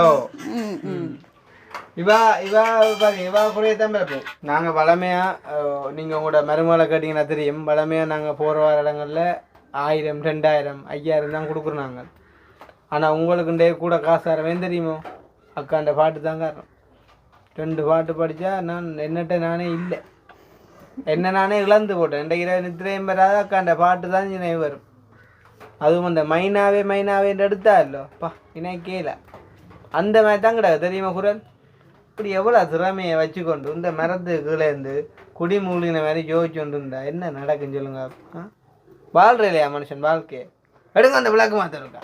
இவா குறையத்தான் பிறப்போம். நாங்கள் வளமையாக நீங்கள் உங்களோட மருமகளை கேட்டிங்கன்னா தெரியும், வளமையாக நாங்கள் போகிற வர இடங்களில் 1000, 2000, 5000 தான் கொடுக்குறோம் நாங்கள். ஆனால் உங்களுக்குண்டே கூட காசு தரவேன் தெரியுமோ? அக்காண்ட பாட்டு தான் காரணம். 2 பாட்டு படித்தா நான் என்னட்ட நானே இல்லை, என்ன நானே இழந்து போட்டேன். இன்றைக்கு நித்திரையும் பெறாத அக்காண்ட பாட்டு தான் நினைவு வரும். அதுவும் அந்த மைனாவே மைனாவேன்னு எடுத்தா இல்லோப்பா இணைக்கல, அந்த மாதிரி தான் கிடக்கு தெரியுமா குரல். இப்படி எவ்வளோ திறமையை வச்சுக்கொண்டு இந்த மரத்து கீழேருந்து குடிமூலின மாதிரி யோசிச்சு கொண்டு இருந்தா என்ன நடக்குன்னு சொல்லுங்க. வாழ்ற இல்லையா மனுஷன் வாழ்க்கையை? எடுங்க அந்த விளக்கு மாத்த இருக்கா.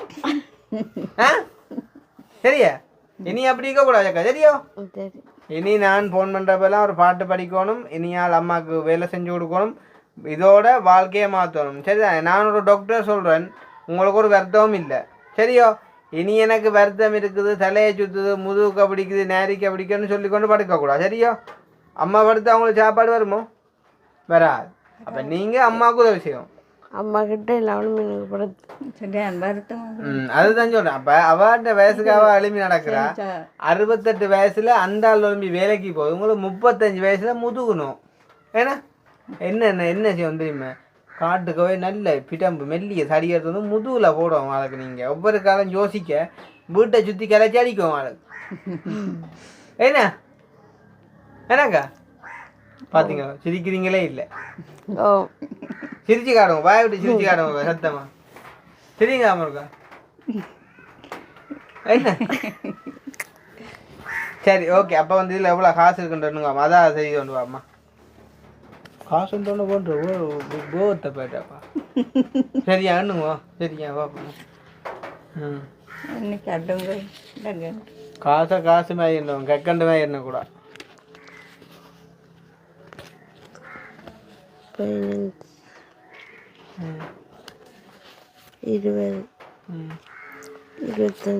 சரியா? இனி அப்படி இருக்கக்கூடாது அக்கா, சரியோ? இனி நான் ஃபோன் பண்ணுறப்பெல்லாம் ஒரு பாட்டு படிக்கணும், இனியால் அம்மாவுக்கு வேலை செஞ்சு கொடுக்கணும், இதோட வாழ்க்கையை மாற்றணும். சரிதான்? நான் ஒரு டாக்டர் சொல்கிறேன், உங்களுக்கு ஒரு வருத்தமும் இல்லை. சரியோ? இனி எனக்கு வருத்தம் இருக்குது, தலையை சுற்றுது, முதுகுக்க பிடிக்குது, நேரிக்க பிடிக்குன்னு சொல்லி கொண்டு படுக்கக்கூடாது. சரியா? அம்மா படுத்து அவங்களுக்கு சாப்பாடு வருமோ? வராது. அப்போ நீங்கள் அம்மாவுக்கு உதவி செய்யும். அம்மா கிட்ட இல்லாமல் எனக்கு படுத்து அதுதான் சொல்கிறேன். அப்போ அவட்ட வயசுக்கு அவள் எழுப்பி நடக்கிறா. 68 வயசில் அந்த ஆள் எழுப்பி வேலைக்கு போகுது. உங்களுக்கு 35 வயசில் முதுகணும். ஏன்னா என்ன செய்யும் தெரியுமா? காட்டுக்கு போய் நல்ல பிடம்பு மெல்லிய சடி எடுத்து வந்து முதுகில் போடுவோம் ஆளுக்கு. நீங்கள் ஒவ்வொரு காலம் யோசிக்க வீட்டை சுற்றி கிளச்சி அடிக்கும் ஆளுக்கு. என்னக்கா பார்த்தீங்களா? சிரிக்கிறீங்களே இல்லை. சிரிச்சு காடுங்க, வாய விட்டு சிரிச்சு காடுங்க சத்தமா. சரிங்க இருக்கா என்ன? சரி ஓகே. அப்போ வந்து இதில் எவ்வளோ காசு இருக்குன்றனுங்க அதான் செய்து கொண்டு வாம்மா. காசு தோணு போன்ற கோவத்தை போயிட்டாப்பா. சரியா எண்ணுங்க. சரியா பாப்பா. காசு மாதிரி இருந்தவங்க கக்கண்டு மாதிரி என்ன கூட 15 20 25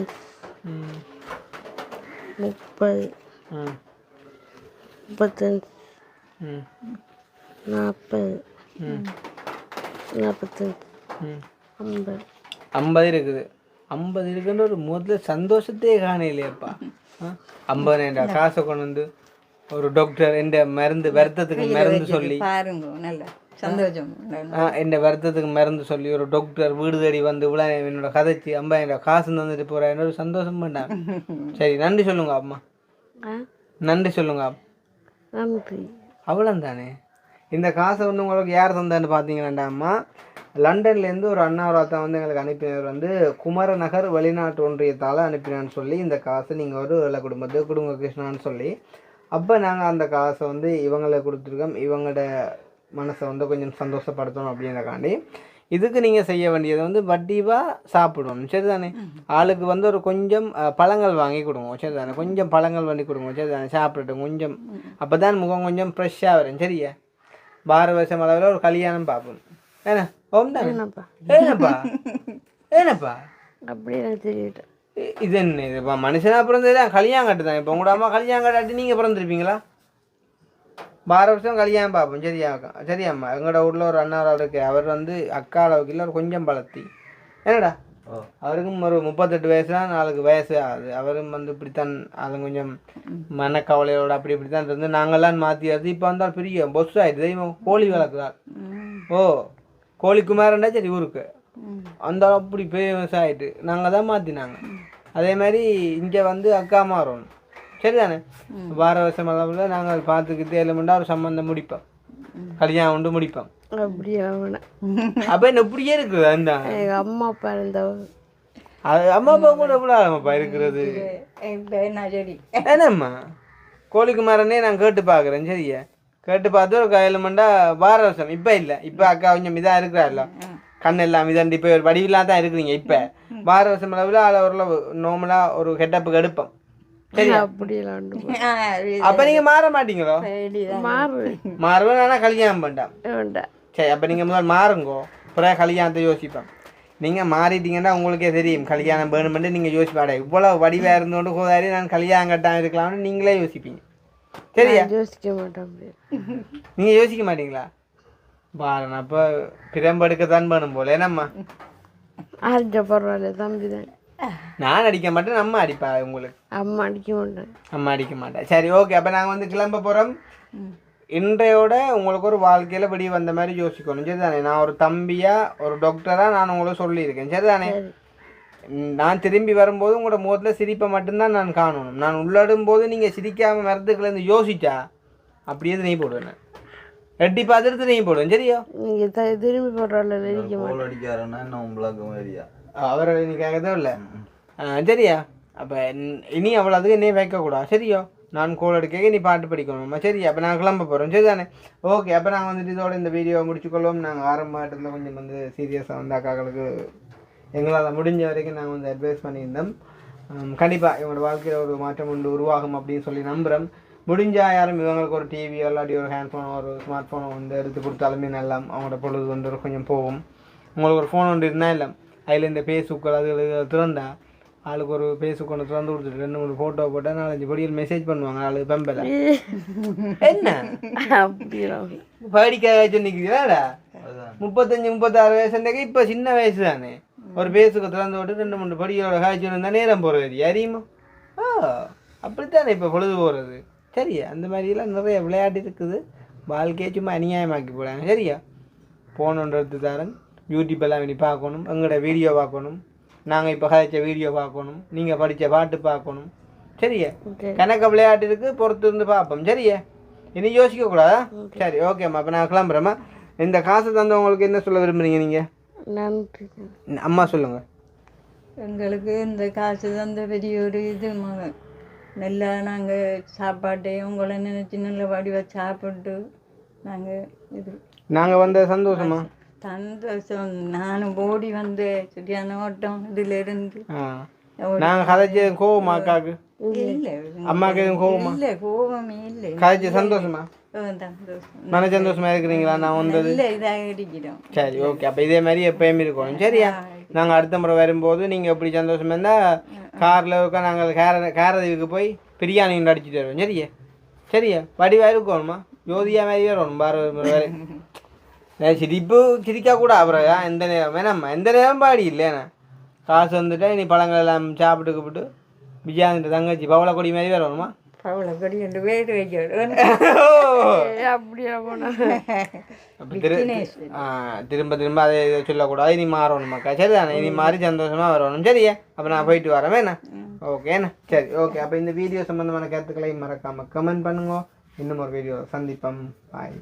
30 35 40 45 50 இருக்குது. 50 இருக்குன்ற ஒரு முதல்ல சந்தோஷத்தையே காணையிலேப்பா. 50 காசை கொண்டு வந்து ஒரு டாக்டர் என் மருந்து வருத்தத்துக்கு மருந்து சொல்லி என் வருத்தத்துக்கு மருந்து சொல்லி ஒரு டாக்டர் வீடு தேடி வந்து இவ்வளோ என்னோட கதைச்சி 50,000 காசு தந்துட்டு போகிறேன். என்னோட சந்தோஷம் பண்ணாங்க. சரி நன்றி சொல்லுங்க அம்மா. நன்றி சொல்லுங்க. நன்றி. அவ்வளோ தானே. இந்த காசை வந்து உங்களுக்கு யார் தந்தான்னு பார்த்தீங்கன்னாண்டா அம்மா, லண்டன்லேருந்து ஒரு அண்ணா ஒருத்தன் வந்து எங்களுக்கு அனுப்பினவர் வந்து குமரநகர் வெளிநாட்டு ஒன்றியத்தால் அனுப்பினான்னு சொல்லி இந்த காசை நீங்கள் ஒரு ஏழை குடும்பத்துக்கு கொடுங்க கிருஷ்ணான்னு சொல்லி. அப்போ நாங்கள் அந்த காசை வந்து இவங்களை கொடுத்துருக்கோம். இவங்களோட மனசை வந்து கொஞ்சம் சந்தோஷப்படுத்தணும் அப்படின்றக்காண்டி. இதுக்கு நீங்கள் செய்ய வேண்டியதை வந்து வட்டிவாக சாப்பிடணும். சரி தானே? ஆளுக்கு வந்து ஒரு கொஞ்சம் பழங்கள் வாங்கி கொடுங்க. சரி தானே? கொஞ்சம் பழங்கள் வாங்கி கொடுங்க. சரி தானே? சாப்பிட்டுட்டு கொஞ்சம் அப்போ தான் முகம் கொஞ்சம் ஃப்ரெஷ்ஷாக வரும். சரியா? 12 வருஷம் அளவில் ஒரு கல்யாணம் பார்ப்போம். ஏன்னா ஓம் தானே? ஏனப்பா அப்படி எனக்கு தெரியல. இது என்ன இதுப்பா? மனுஷனாக பிறந்தது தான் கல்யாணம் கட்டுதான். இப்போ உங்களோட அம்மா கல்யாணம் கட்டாட்டி நீங்கள் பிறந்திருப்பீங்களா? 12 வருஷம் கல்யாணம் பார்ப்போம். சரியாம்மா. எங்களோட ஊரில் ஒரு அண்ணா இருக்கு. அவர் வந்து அக்கா அளவுக்கு இல்லை, ஒரு கொஞ்சம் பலத்தி. என்னடா அவருக்கும் ஒரு 38 வயசு தான், 4 வயசு ஆகுது. அவரும் வந்து இப்படித்தான் அது கொஞ்சம் மனக்கவலையோட அப்படி இப்படித்தான் இருந்து நாங்கள்லாம் மாற்றி வருது. இப்போ வந்தால் பெரிய பொஸ் ஆகிடுது. தெய்வம் கோழி வளர்க்குறார். கோழிக்குமாரண்டா சரி ஊருக்கு அந்த அப்படி ஃபேமஸ் ஆகிட்டு நாங்கள் தான் மாற்றினாங்க. அதே மாதிரி இங்கே வந்து அக்கா மாறணும். சரி தானே? 12 வருஷம் அளவில் நாங்கள் பார்த்துக்கிட்டு 7 மணி ஒரு சம்பந்தம் முடிப்போம். கல்யாணம் உண்டு முடிப்போம். அப்படியே அப்போ என்ன இப்படியே இருக்குது. அந்த எங்கள் அம்மா அப்பா இருந்தவர் அது அம்மா அப்பா கூட எவ்வளோ ஆமாப்பா இருக்கிறது. என்னம்மா கோழிக்குமாரனே நான் கேட்டு பார்க்குறேன். சரியா? கேட்டு பார்த்து ஒரு 7 மண்டா 12 வருஷம். இப்போ இல்லை, இப்போ அக்கா கொஞ்சம் இதாக இருக்கிறாருல, கண்ணெல்லாம் இதாண்டி இப்போ ஒரு வடிவிலாம் தான் இருக்கிறீங்க. இப்போ 12 வருஷம் அளவில் அதில் ஓரளவு நார்மலாக ஒரு ஹெட்டப்புக்கு எடுப்போம். சரி? அப்போ நீங்கள் மாற மாட்டீங்களோ? மாறுவேன். ஆனால் கல்யாணம் வேண்டாம். சரி, அப்போ நீங்கள் முதல் மாறுங்கோ, அப்புறம் கல்யாணத்தை யோசிப்பேன். நீங்கள் மாறிட்டீங்கன்னா உங்களுக்கே தெரியும் கல்யாணம் வேணுமென்று நீங்கள் யோசிப்பாடே. இவ்வளோ வடிவாக இருந்தோண்டு கோதாரி நான் கல்யாணம் கட்டாமல் இருக்கலாம்னு நீங்களே யோசிப்பீங்க. சரியா? யோசிக்க மாட்டோம். நீங்கள் யோசிக்க மாட்டீங்களா? பாருங்க, அப்போ பிரம்பெடுக்கத்தான் வேணும் போல. என்னம்மா அடிச்ச பரவாயில்ல, தம்பி தான். நான் அடிக்க மாட்டேன், அம்மா அடிப்பா உங்களுக்கு? அம்மா அடிக்க மாட்டேன். அம்மா அடிக்க மாட்டேன். சரி ஓகே. அப்போ நாங்கள் வந்து கிளம்ப போகிறோம். இன்றையோட உங்களுக்கு ஒரு வாழ்க்கையில் வெளியே வந்த மாதிரி யோசிக்கணும். சரி தானே? நான் ஒரு தம்பியாக ஒரு டாக்டராக நான் உங்களுக்கு சொல்லியிருக்கேன். சரி தானே? நான் திரும்பி வரும்போது உங்களோட முகத்தில் சிரிப்பை மட்டும்தான் நான் காணணும். நான் உள்ளடும் போது நீங்கள் சிரிக்காமல் மரத்துக்குலேருந்து யோசிச்சா அப்படியே நீ போடுவேன். எட்டி பார்த்துட்டு நீ போடுவேன். சரியா? நீங்கள் திரும்பி போடுறோம்ல அவரை நீ கேட்கதோ இல்லை. சரியா? அப்போ இனி அவ்வளோதுக்கு என்னையே வைக்கக்கூடாது. சரியா? நான் கோல் எடுக்க நீ பாட்டு படிக்கணும்மா. சரியா? அப்போ நான் கிளம்ப போகிறோம். சரி தானே? ஓகே. அப்போ நாங்கள் வந்துட்டு இதோட இந்த வீடியோவை முடிச்சுக்கொள்வோம். நாங்கள் ஆரம்ப இடத்துல கொஞ்சம் வந்து சீரியஸாக வந்து அக்காக்களுக்கு எங்களால் முடிஞ்ச வரைக்கும் நாங்கள் வந்து அட்வைஸ் பண்ணியிருந்தோம். கண்டிப்பாக இவங்களோட வாழ்க்கையில் ஒரு மாற்றம் ஒன்று உருவாகும் அப்படின்னு சொல்லி நம்புகிறோம். முடிஞ்சால் யாரும் இவங்களுக்கு ஒரு டிவி இல்லாட்டி ஒரு ஹேண்ட்ஃபோனோ ஒரு ஸ்மார்ட் ஃபோனோ வந்து எடுத்து கொடுத்தாலுமே நல்லா அவங்களோட பொழுது வந்து கொஞ்சம் போகும். உங்களுக்கு ஒரு ஃபோன் ஒன்று இருந்தால் இல்லை அதில் இந்த ஃபேஸ்புக்கில் அது திறந்தால் ஆளுக்கு ஒரு பேசு கொண்டு திறந்து கொடுத்துட்டு 2-3 ஃபோட்டோ போட்டால் 4-5 படியில் மெசேஜ் பண்ணுவாங்க ஆளு பெம்பல என்ன அப்படியா படிக்க சொன்னிக்கிறீங்களா 35-36 வயசுன்றக்கு இப்போ சின்ன வயசு தானே ஒரு பேசுக்கு திறந்து விட்டு 2-3 படிகளோட காய்ச்சி இருந்தால் நேரம் போகிறது அறியுமா அப்படித்தானே இப்போ பொழுது போகிறது சரியா அந்த மாதிரிலாம் நிறைய விளையாட்டு இருக்குது வாழ்க்கையை சும்மா அநியாயமாக்கி போடாங்க சரியா போகணுன்றது தரேன் யூடியூப்பெல்லாம் வேண்டி பார்க்கணும் எங்களோட வீடியோ பார்க்கணும் நாங்கள் இப்போ கதைச்ச வீடியோ பார்க்கணும் நீங்கள் படித்த பாட்டு பார்க்கணும் சரியா கணக்க விளையாட்டு இருக்குது பொறுத்து இருந்து பார்ப்போம் சரியா இனி யோசிக்கக்கூடாதா சரி ஓகேம்மா அப்போ நான் கிளம்புறேம்மா இந்த காசு தந்தவங்களுக்கு என்ன சொல்ல விரும்புகிறீங்க நீங்கள் நன்றி அம்மா சொல்லுங்கள் எங்களுக்கு இந்த காசு தந்த பெரிய ஒரு இது நல்லா நாங்கள் சாப்பாட்டையும் உங்களை நினச்சி நல்ல வடிவாக சாப்பிட்டு நாங்கள் இது நாங்கள் வந்த சந்தோஷமா சந்தோஷம் நானும் ஓடி வந்து சரியான ஓட்டம் இதுல இருந்து நாங்கள் கதைச்ச கோவமா அக்காவுக்கு இல்லை அம்மாவுக்கு எதுவும் கோவமா இல்லை கோபமே இல்லை கதைச்ச சந்தோஷமா சந்தோஷம் மன சந்தோஷமா இருக்கிறீங்களா நான் வந்தது இல்லை இதாக இருக்கிறோம் சரி ஓகே அப்போ இதே மாதிரி எப்பயுமே இருக்கணும் சரியா நாங்கள் அடுத்த முறை வரும்போது நீங்கள் எப்படி சந்தோஷமா இருந்தால் காரில் இருக்க நாங்கள் கேரதீவுக்கு போய் பிரியாணி அடிச்சுட்டு வருவோம் சரியா சரியா வடிவாக இருக்கணுமா ஜோதியா மாதிரி வரணும் வேறு சிரிப்பு சிரிக்கக்கூட அப்புறம் எந்த நேரம் வேணாம்மா எந்த நேரம் பாடி இல்லைண்ணா காசு வந்துட்டா இனி பழங்கள் எல்லாம் சாப்பிட்டு விஜயாந்த தங்கச்சி பவளக்கொடி மாதிரி வரணுமா பவளக்கொடி என்று வேறு வைக்கணும் அப்படியா போனா திரும்ப திரும்ப அதை இதை சொல்லக்கூடாது இனி மாறணுமாக்கா சரிதானே இனி மாறி சந்தோஷமாக வரணும் சரியா அப்போ நான் போயிட்டு வரேன் வேணா ஓகேண்ணா சரி ஓகே அப்போ இந்த வீடியோ சம்மந்தமான கருத்துக்களையும் மறக்காமல் கமெண்ட் பண்ணுங்க இன்னும் ஒரு வீடியோ சந்திப்போம் பாய்